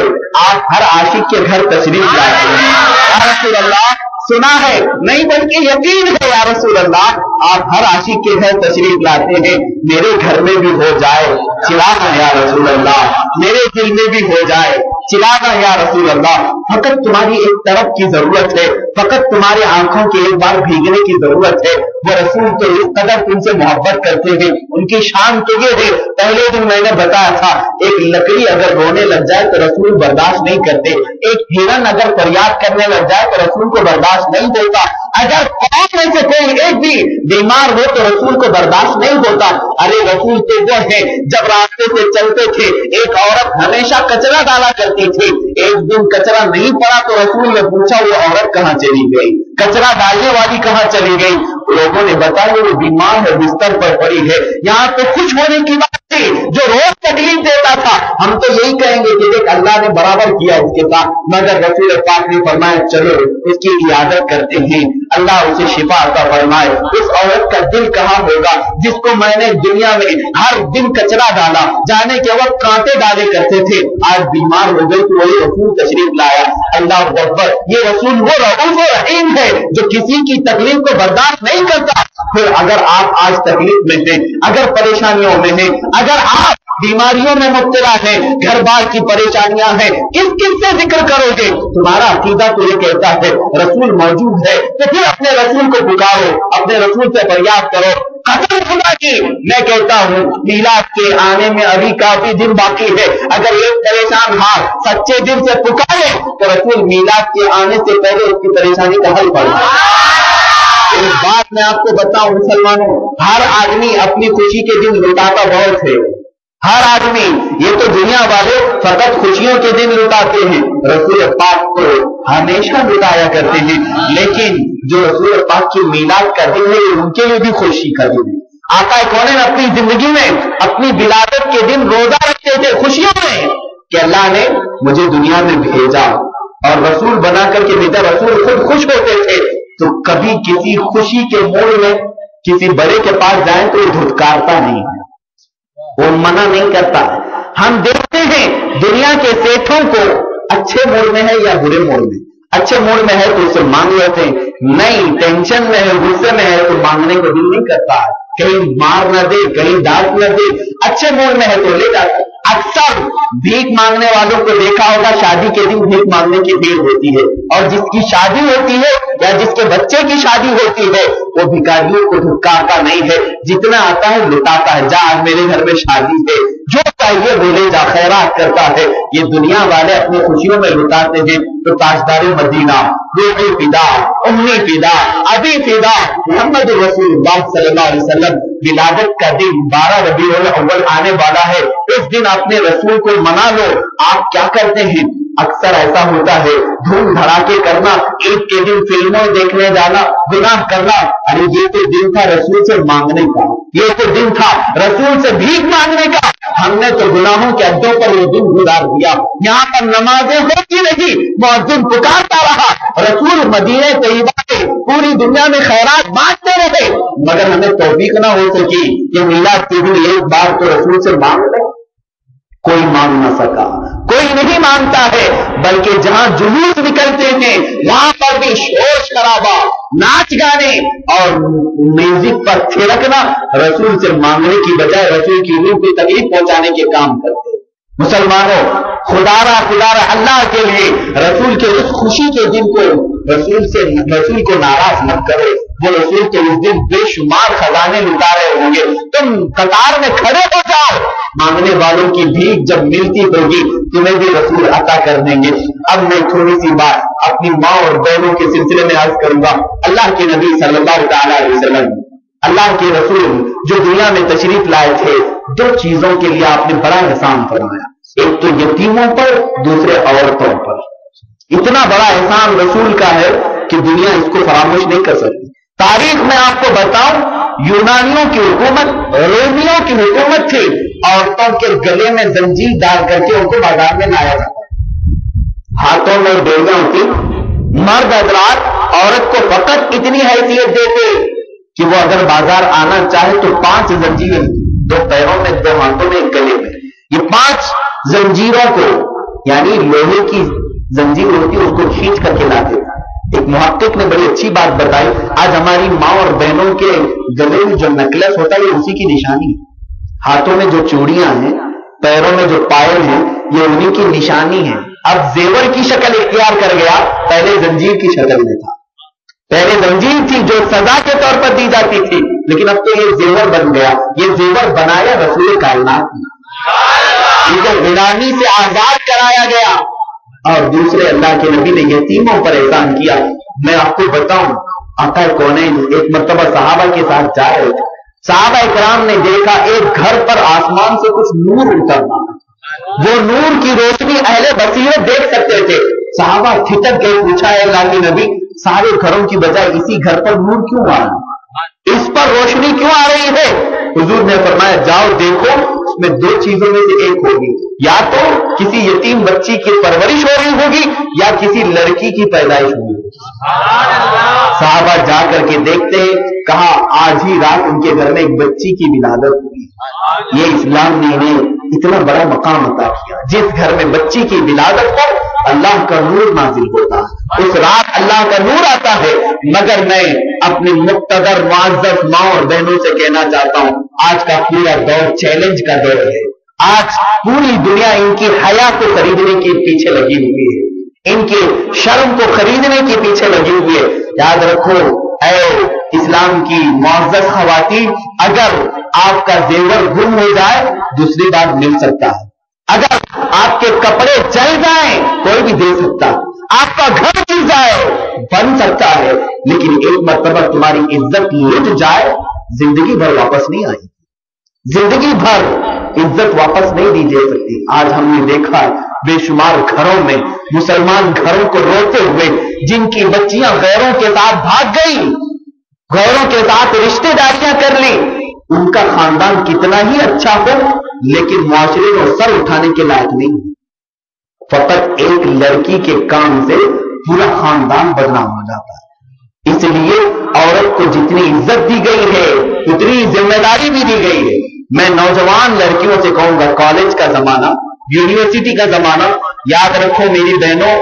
آپ ہر عاشق کے گھر تشریف لاتے ہیں، یا رسول اللہ سنا ہے نہیں بلکہ یقین ہے یا رسول اللہ آپ ہر عاشق کے گھر تشریف لاتے ہیں، میرے گھر میں بھی ہو جائے چلانا یا رسول اللہ، میرے دل میں بھی ہو جائے چلانا یا رسول اللہ۔ فقط تمہاری ایک طرف کی ضرورت ہے، فقط تمہاری آنکھوں کے ایک بار بھیگنے کی ضرورت ہے۔ وہ رسول تو اس قدر تم سے محبت کرتے ہیں، ان کی شان تو یہ ہے، پہلے دن میں نے بتایا تھا ایک لکڑی اگر رونے لگ جائے تو رسول برداشت نہیں کرتے، ایک ہرن اگر فریاد کرنے لگ جائے تو رسول کو برداشت نہیں ہوتا، اگر قوم میں سے کوئی ایک بھی بیمار ہو تو رسول کو برداشت نہیں ہوتا۔ ارے رسول تو وہ ہے جب راستے سے چلتے تھے ایک عورت ہمیشہ کچرا ڈالا کرتی تھی، ایک دن کچرا نہیں پڑا تو رسول نے پوچھا وہ عورت کہاں چلی گئی، کچرا ڈالنے والی کہاں چلی گئی؟ لوگوں نے بتایا وہ بیمار ہے، بستر پر پڑی ہے۔ یہاں تو خوش ہونے کی بات تھی، جو روز تکلیف دیتا تھا ہم تو یہی کہیں گے کہ دیکھ اللہ نے برابر کیا اس کے ساتھ، مگر رسول پاک نے فرمایا چلو اس کی عیادت کرتے ہیں۔ اللہ اسے شفا عطا فرمائے. اس عورت کا دل کہاں ہوگا جس کو میں نے دنیا میں ہر دن کچرا ڈالا, جانے کے وقت کانٹے ڈالے کرتے تھے, آج بیمار ہو گئی تو وہی رسول تشریف لایا. اللہ اکبر, یہ رسول وہ رؤوف و رحیم ہے جو کسی کی تکلیف کو برداشت نہیں کرتا. پھر اگر آپ آج تکلیف میں ہیں, اگر پریشانیوں میں ہیں, اگر آپ بیماریوں میں مبتلا ہے, گھر بار کی پریشانیاں ہیں, کس سے ذکر کرو گے؟ تمہارا عقیدہ تو یہ کہتا ہے رسول موجود ہے, تو پھر اپنے رسول کو پکارو, اپنے رسول سے فریاد کرو. قسم خدا کی میں کہتا ہوں میلاد کے آنے میں ابھی کافی دن باقی ہے. اگر ایک پریشان ہاتھ سچے دل سے پکارے تو رسول میلاد کے آنے سے پہلے اس کی پریشانی کا حل پڑے. ایک بات میں آپ کو بتاؤں مسلمانوں, ہر آدمی اپنی خوشی کے دن لٹاتا بہت ہے. ہر آدمی, یہ تو دنیا والے فقط خوشیوں کے دن لٹاتے ہیں, رسول پاک کو ہمیشہ لٹایا کرتے ہیں. لیکن جو رسول پاک کی میلاد کا دن ہے ان کے لیے بھی خوشی کا دن ہے. آقا کونین اپنی زندگی میں اپنی ولادت کے دن روزہ رکھتے تھے خوشیوں میں کہ اللہ نے مجھے دنیا میں بھیجا اور رسول بنا کر کے بھیجا. رسول خود خوش ہوتے تھے تو کبھی کسی خوشی کے موڑ میں کسی بڑے کے پاس جائیں تو یہ دھتکارتا نہیں ہے, وہ منع نہیں کرتا. ہم دیکھتے ہیں دنیا کے سیٹھوں کو اچھے موڈ میں ہے یا برے موڈ میں. اچھے موڈ میں ہے تو اسے مانگ لیتے ہیں, نہیں ٹینشن میں ہے, غصے میں ہے تو مانگنے کو دل نہیں کرتا, کہیں مار نہ دے, کہیں ڈانٹ نہ دے. اچھے موڈ میں ہے تو لے جاتا. اکثر بھیک مانگنے والوں کو دیکھا ہوگا شادی کے دن بھیک مانگنے کی بھیڑ ہوتی ہے, اور جس کی شادی ہوتی ہے یا جس کے بچے کی شادی ہوتی ہے وہ بھکاریوں کو دھکارتا نہیں ہے, جتنا آتا ہے لٹاتا ہے. جا میرے گھر میں شادی ہے, جو چاہیے وہ لے جا, خیرات کرتا ہے. یہ دنیا والے اپنی خوشیوں میں لٹاتے ہیں تو تاجدار مدینہ, روحی فدا, امی فدا, ابھی فدا محمد رسول اللہ صلی اللہ علیہ وسلم ولادت کا دن 12 ربیع الاول آنے والا ہے. اس دن اپنے رسول کو منا لو. آپ کیا کرتے ہیں؟ اکثر ایسا ہوتا ہے دھوم دھڑاکے کرنا, عید کے دن فلموں دیکھنے جانا, گناہ کرنا. ارے یہ تو دن تھا رسول سے مانگنے کا, یہ تو دن تھا رسول سے بھیک مانگنے کا. ہم نے تو گناہوں کے اڈوں پر یہ دن گزار دیا. یہاں پر نمازیں ہوتی نہیں, مؤذن پکارتا رہا, رسول مدینہ طیبہ سے پوری دنیا میں خیرات بانٹتے رہے, مگر ہمیں توفیق نہ ہو سکی کہ میلاد کے دن ایک بار تو رسول سے مانگ لیں. کوئی مانگ نہ سکا, کوئی نہیں مانگتا ہے, بلکہ جہاں جلوس نکلتے ہیں وہاں پر بھی شور شرابہ, ناچ گانے اور میوزک پر تھرکنا رسول سے مانگنے کی بجائے رسول کی روح کو تکلیف پہنچانے کے کام کرتے. مسلمانوں, خدارا اللہ کے لیے رسول کے اس خوشی کے دن کو رسول کو ناراض مت کرو. وہ رسول کے اس دن بے شمار خزانے لٹا رہے ہوں گے, تم قطار میں کھڑے ہو جاؤ, مانگنے والوں کی بھیک جب ملتی ہوگی تمہیں بھی رسول عطا کر دیں گے. اب میں تھوڑی سی بات اپنی ماں اور بہنوں کے سلسلے میں عرض کروں گا. اللہ کے نبی صلی اللہ تعالی علیہ وسلم, اللہ کے رسول جو دنیا میں تشریف لائے تھے, 2 چیزوں کے لیے آپ نے بڑا احسان فرمایا. ایک تو یتیموں پر, دوسرے عورتوں پر. اتنا بڑا احسان رسول کا ہے کہ دنیا اس کو فراموش نہیں کر سکتی. تاریخ میں آپ کو بتاؤں, یونانیوں کی حکومت, رومیوں کی حکومت تھی, عورتوں کے گلے میں زنجیر ڈال کر کے ان کو بازار میں لایا جاتا, ہاتھوں میں ڈوریاں ہوتی. مرد حضرات عورت کو فقط اتنی حیثیت دیتے کہ وہ اگر بازار آنا چاہے تو 5 زنجیریں, 2 پیروں میں, 2 ہاتھوں میں, 1 گلے میں. یہ 5 زنجیروں کو, یعنی لوہے کی زنجیر ہوتی ہے, اس کو کھینچ کر کے لاتے. ایک محقق نے بڑی اچھی بات بتائی, آج ہماری ماں اور بہنوں کے گلے میں جو نیکلس ہوتا ہے یہ اسی کی نشانی ہے. ہاتھوں میں جو چوڑیاں ہیں, پیروں میں جو پائل ہیں, یہ انہی کی نشانی ہے. اب زیور کی شکل اختیار کر گیا, پہلے زنجیر کی شکل میں تھا. پہلے زنجیر تھی جو سزا کے طور پر دی جاتی تھی, لیکن اب تو یہ زیور بن گیا. یہ زیور بنایا رسول کائنات نے, اسے غلامی سے آزاد کرایا گیا. اور دوسرے اللہ کے نبی نے یتیموں پر احسان کیا. میں آپ کو بتاؤں, آقا کونین ایک مرتبہ صحابہ کے ساتھ جا رہے تھے. صحابہ کرام نے دیکھا ایک گھر پر آسمان سے کچھ نور اترنا. وہ نور کی روشنی اہل بصیرت دیکھ سکتے تھے. صحابہ ٹھٹک گئے, پوچھا ہے اللہ کے نبی, سارے گھروں کی بجائے اسی گھر پر نور کیوں آ رہا, اس پر روشنی کیوں آ رہی ہے؟ حضور نے فرمایا جاؤ دیکھو, اس میں 2 چیزوں میں سے ایک ہوگی, یا تو کسی یتیم بچی کی پرورش ہو رہی ہوگی یا کسی لڑکی کی پیدائش ہوگی. صحابہ جا کر کے دیکھتے ہیں، کہا آج ہی رات ان کے گھر میں ایک بچی کی ولادت ہوئی. یہ اسلام نے انہیں اتنا بڑا مقام عطا کیا. جس گھر میں بچی کی ولادت ہو اللہ کا نور نازل ہوتا ہے، اس رات اللہ کا نور آتا ہے. مگر میں اپنی مقتدر معزز ماں اور بہنوں سے کہنا چاہتا ہوں، آج کا پورا دور چیلنج کا دور ہے. آج پوری دنیا ان کی حیا کو خریدنے کے پیچھے لگی ہوئی ہے، ان کے شرم کو خریدنے کے پیچھے لگی ہوئی ہے. یاد رکھو اے اسلام کی معزز خواتین، اگر آپ کا زیور گم ہو جائے دوسری بار مل سکتا ہے. اگر آپ کے کپڑے جل جائیں کوئی بھی دے سکتا ہے. آپ کا گھر گر جائے بن سکتا ہے، لیکن ایک مرتبہ تمہاری عزت لٹ جائے زندگی بھر واپس نہیں آئی. زندگی بھر عزت واپس نہیں دی جا سکتی. آج ہم نے دیکھا بے شمار گھروں میں مسلمان گھروں کو روتے ہوئے جن کی بچیاں غیروں کے ساتھ بھاگ گئی، غیروں کے ساتھ رشتے داریاں کر لی، ان کا خاندان کتنا ہی اچھا ہو لیکن معاشرے میں سر اٹھانے کے لائق نہیں. فقط ایک لڑکی کے کام سے پورا خاندان بدنام ہو جاتا ہے. اس لیے عورت کو جتنی عزت دی گئی ہے اتنی ذمہ داری بھی دی گئی ہے. میں نوجوان لڑکیوں سے کہوں گا، کالج کا زمانہ، یونیورسٹی کا زمانہ، یاد رکھو میری بہنوں،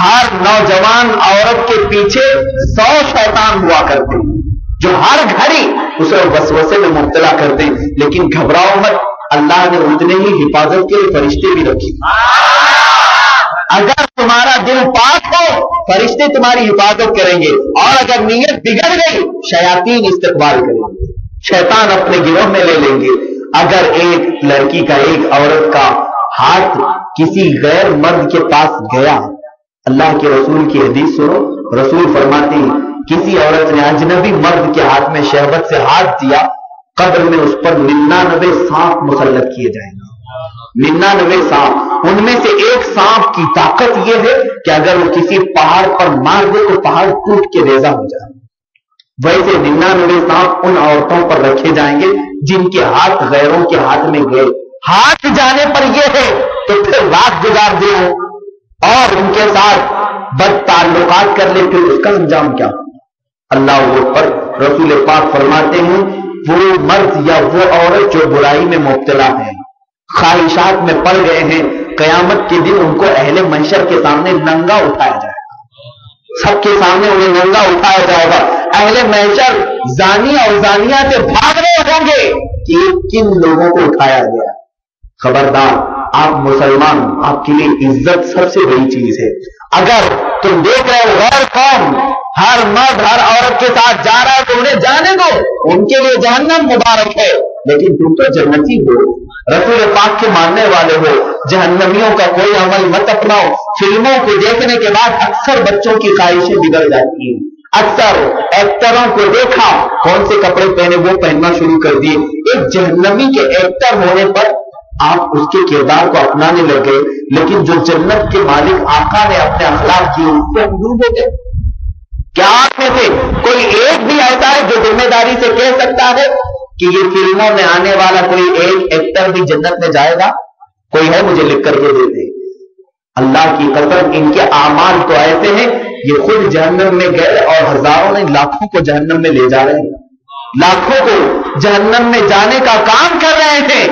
ہر نوجوان عورت کے پیچھے 100 شیطان ہوا کرتے ہیں جو ہر گھڑی اسے وسوسے میں مبتلا کرتے ہیں. لیکن گھبراؤ مت، اللہ نے اتنے ہی حفاظت کے فرشتے بھی رکھے. اگر تمہارا دل پاک ہو فرشتے تمہاری حفاظت کریں گے، اور اگر نیت بگڑ گئی شیاطین استقبال کریں گے، شیطان اپنے گروہ میں لے لیں گے. اگر ایک لڑکی کا، ایک عورت کا ہاتھ کسی غیر مرد کے پاس گیا، اللہ کے رسول کی حدیث سنو، رسول فرماتے ہیں کسی عورت نے اجنبی مرد کے ہاتھ میں شہوت سے ہاتھ دیا، قبر میں اس پر 99 سانپ مسلط کیے جائیں گے. 99 سانپ، ان میں سے ایک سانپ کی طاقت یہ ہے کہ اگر وہ کسی پہاڑ پر مار دے تو پہاڑ ٹوٹ کے ریزہ ہو جائے. ویسے 99 سانپ ان عورتوں پر رکھے جائیں گے جن کے ہاتھ غیروں کے ہاتھ میں گئے. ہاتھ جانے پر یہ ہے تو پھر رات گزار دے اور ان کے ساتھ بد تعلقات کر لے، پھر اس کا انجام کیا؟ اللہ اکبر. رسول پاک فرماتے ہیں وہ مرد یا وہ عورت جو برائی میں مبتلا ہے، خواہشات میں پڑ گئے ہیں، قیامت کے دن ان کو اہل محشر کے سامنے ننگا اٹھایا جائے گا. سب کے سامنے انہیں ننگا اٹھایا جائے گا. اہل محشر زانی اور زانیہ سے بھاگ رہے ہوں گے کہ کن لوگوں کو اٹھایا گیا. خبردار، آپ مسلمان، آپ کے لیے عزت سب سے بڑی چیز ہے. اگر تم دیکھ رہے ہو غیر قوم ہر مرد ہر عورت کے ساتھ جا رہا ہے تو انہیں جانے دو، ان کے لیے جہنم مبارک ہے، لیکن تم تو جنتی ہو، رسول پاک کے ماننے والے ہو. جہنمیوں کا کوئی عمل مت اپناؤ. فلموں کو دیکھنے کے بعد اکثر بچوں کی خواہشیں بگڑ جاتی ہیں. اکثر ایکٹروں کو دیکھا کون سے کپڑے پہنے وہ پہننا شروع کر دیے. ایک جہنمی کے ایکٹر ہونے پر آپ اس کے کردار کو اپنانے لگے، لیکن جو جنت کے مالک آقا نے اپنے اخلاق کیے اس سے ہم دور ہو گئے. کیا آپ میں سے کوئی ایک بھی ایسا ہے جو ذمہ داری سے کہہ سکتا ہے کہ یہ فلموں میں آنے والا کوئی ایک ایکٹر بھی جنت میں جائے گا؟ کوئی ہے؟ مجھے لکھ کر کے دے دے. اللہ کی قسم ان کے اعمال تو ایسے ہیں یہ خود جہنم میں گئے اور ہزاروں نے لاکھوں کو جہنم میں لے جا رہے ہیں. لاکھوں کو جہنم میں جانے کا کام کر رہے تھے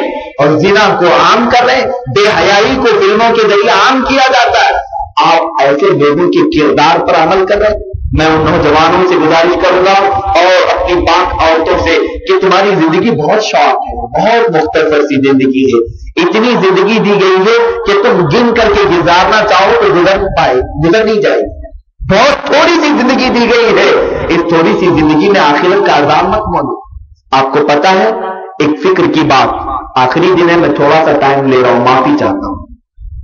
اور زنا کو عام کر رہے ہیں. بے حیائی کو فلموں کے ذریعے عام کیا جاتا ہے. آپ ایسے لوگوں کے کردار پر عمل کر رہے ہیں. میں ان نوجوانوں سے گزارش کروں گا اور اپنی پاک عورتوں سے کہ تمہاری زندگی بہت شارٹ ہے، بہت مختصر سی زندگی ہے. اتنی زندگی دی گئی ہے کہ تم گن کر کے گزارنا چاہو تو گزر نہیں جائے. بہت تھوڑی سی زندگی دی گئی ہے. اس تھوڑی سی زندگی میں آخرت کا عذاب مت مانو. آپ کو پتا ہے ایک فکر کی بات، آخری دن ہے، میں تھوڑا سا ٹائم لے رہا ہوں، معافی چاہتا ہوں.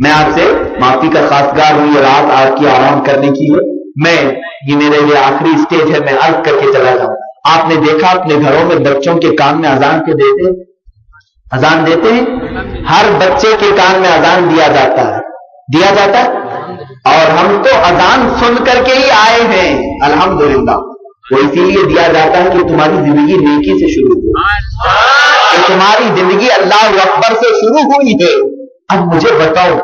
میں آپ سے معافی کا خواستگار ہوں. یہ رات آپ کی آرام کرنے کی ہے. یہ میرے لیے آخری اسٹیج ہے، میں عرض کر کے چلا جاؤں. آپ نے دیکھا اپنے گھروں میں بچوں کے کان میں اذان دیتے ہیں. ہر بچے کے کان میں اذان دیا جاتا ہے اور ہم تو اذان سن کر کے ہی آئے ہیں الحمدللہ. وہ اسی لیے دیا جاتا ہے کہ تمہاری زندگی نیکی سے شروع ہو، کہ تمہاری زندگی اللہ اکبر سے شروع ہوئی ہے. اب مجھے بتاؤ،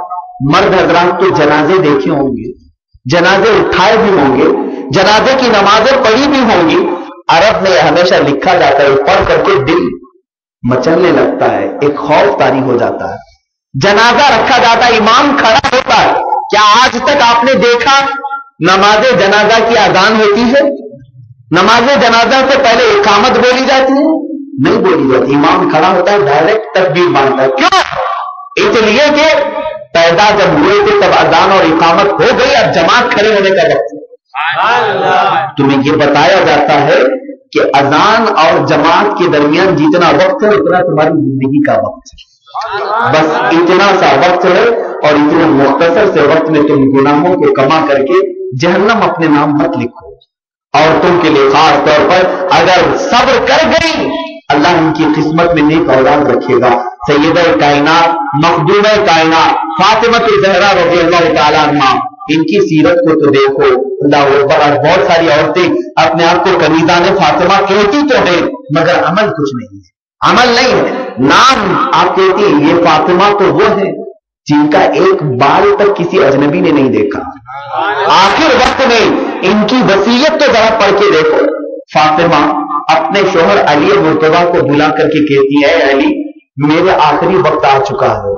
مرد حضرات تو جنازے دیکھے ہوں گے، جنازے اٹھائے بھی ہوں گے، جنازے کی نمازیں پڑھی بھی ہوں گی. عرب میں ہمیشہ لکھا جاتا ہے, پڑھ کر کے دل مچلنے لگتا ہے, ایک خوف طاری ہو جاتا ہے. جنازہ رکھا جاتا ہے, امام کھڑا ہوتا ہے. کیا آج تک آپ نے دیکھا نماز جنازہ کی اذان ہوتی ہے؟ نماز جنازہ سے پہلے اقامت بولی جاتی ہے؟ نہیں بولی جاتی. امام کھڑا ہوتا ہے, ڈائریکٹ تکبیر باندھتا ہے. کیوں؟ اس لیے کہ پیدا جب ہوئے تھے تب اذان اور اقامت ہو گئی, اب جماعت کھڑے ہونے کا وقت ہے. تمہیں یہ بتایا جاتا ہے کہ اذان اور جماعت کے درمیان جتنا وقت ہے اتنا تمہاری زندگی کا وقت ہے. بس اتنا سا وقت ہے, اور اتنے مختصر سے وقت میں تم گناہوں کو کما کر کے جہنم اپنے نام مت لکھو. عورتوں کے لیے خاص طور پر اگر صبر کر گئی, اللہ ان کی قسمت میں نیک اولاد رکھے گا. سیدہ کائنات, مخدومہ کائنات فاطمہ الزہرا رضی اللہ تعالیٰ عنہ, ان کی سیرت کو تو دیکھو. اللہ اکبر. اور بہت ساری عورتیں اپنے آپ کو کنیزان فاطمہ کہتی تو ہیں, مگر عمل کچھ نہیں ہے, عمل نہیں ہے. نام آپ کہتی ہیں یہ فاطمہ تو وہ ہے جن کا ایک بال تک کسی اجنبی نے نہیں دیکھا. آخر وقت میں ان کی وصیت تو ذرا پڑھ کے دیکھو. فاطمہ اپنے شوہر علی مرتضیٰ کو بلا کر کے کہتی ہے, علی میرے آخری وقت آ چکا ہے,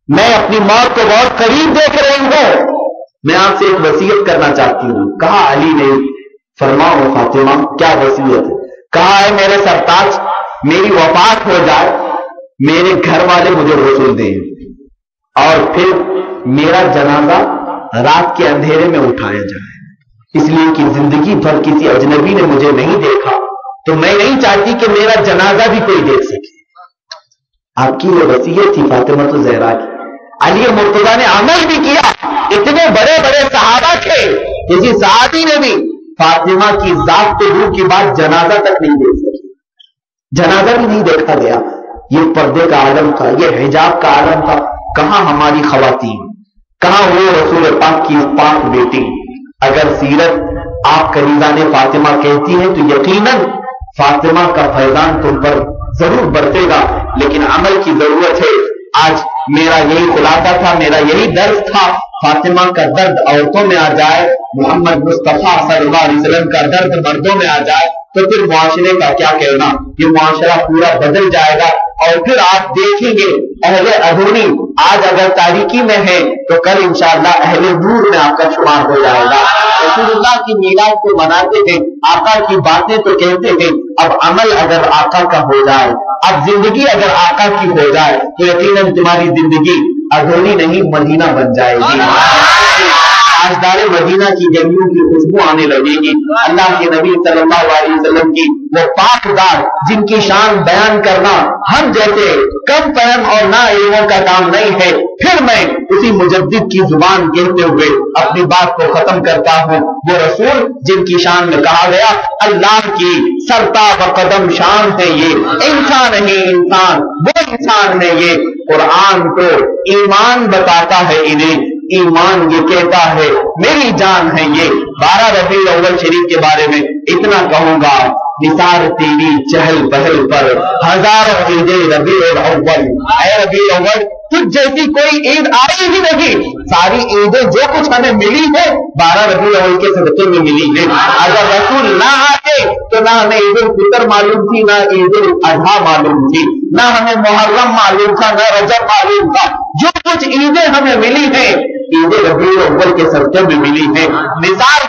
میں اپنی موت کو بہت قریب دیکھ رہی ہوں, میں آپ سے ایک وصیت کرنا چاہتی ہوں. کہا علی نے, فرماؤ فاطمہ کیا وصیت ہے؟ کہا ہے میرے سرتاج, میری وفات ہو جائے, میرے گھر والے مجھے غسل دیں, اور پھر میرا جنازہ رات کے اندھیرے میں اٹھایا جائے. اس لیے کہ زندگی بھر کسی اجنبی نے مجھے نہیں دیکھا, تو میں نہیں چاہتی کہ میرا جنازہ بھی کوئی دیکھ سکے. آپ کی وہ وصیت تھی فاطمہ الزہرا کی. علی مرتضیٰ نے عمل بھی کیا. اتنے بڑے بڑے صحابہ تھے, کسی صحابی نے بھی فاطمہ کی ذات کے روح کی بات جنازہ تک نہیں دیکھ سکی, جنازہ بھی نہیں دیکھا گیا. یہ پردے کا عالم تھا, یہ حجاب کا عالم تھا. کہاں ہماری خواتین, کہاں وہ رسول پاک کی پاک بیٹی. اگر سیرت آپ کنیزان فاطمہ کہتی ہیں تو یقیناً فاطمہ کا فیضان تم پر ضرور برتے گا, لیکن عمل کی ضرورت ہے. آج میرا یہی خلاصہ تھا, میرا یہی درس تھا. فاطمہ کا درد عورتوں میں آ جائے, محمد مصطفیٰ صلی اللہ علیہ وسلم کا درد مردوں میں آ جائے, تو پھر معاشرے کا کیا کہنا. یہ معاشرہ پورا بدل جائے گا. اور پھر آپ دیکھیں گے اہل ادھونی آج اگر تاریکی میں ہے تو کل انشاءاللہ اہل نور میں آپ کا شمار ہو جائے گا. رسول اللہ کی میلاد کو مناتے ہیں, آقا کی باتیں تو کہتے ہیں, اب عمل اگر آقا کا ہو جائے, اب زندگی اگر آقا کی ہو جائے, تو یقیناً تمہاری زندگی ادھونی نہیں مدینہ بن جائے گی. تاجدار مدینہ کی گلیوں کی خوشبو آنے لگے گی. اللہ کے نبی صلی اللہ علیہ وسلم کی وہ پاک ذات جن کی شان بیان کرنا ہم جیسے کم فہم اور نا علموں کا کام نہیں ہے. پھر میں اسی مجدد کی زبان کہتے ہوئے اپنی بات کو ختم کرتا ہوں. وہ رسول جن کی شان میں کہا گیا اللہ کی سرتا و قدم شان ہے, یہ انسان نہیں انسان, وہ انسان ہے یہ. قرآن تو ایمان بتاتا ہے انہیں, ایمان یہ کہتا ہے میری جان ہے یہ. 12 ربیع الاول شریف کے بارے میں اتنا کہوں گا, نثار تیری چہل پہل پر ہزاروں عیدیں ربیع الاول. اے ربیع الاول تجھ جیسی کوئی عید آئی ہی نہیں. ساری عیدیں جو کچھ ہمیں ملی ہے 12 ربیع الاول کے صدقے میں ملی ہے. اگر رسول نہ آتے تو نہ ہمیں عید الفطر معلوم تھی, نہ عید الاضحیٰ معلوم تھی, نہ ہمیں محرم معلوم تھا, نہ رجب معلوم تھا. جو کچھ عیدیں ہمیں ملی ہیں عید ربیع الاول کے صدقے میں ملی ہیں. نثار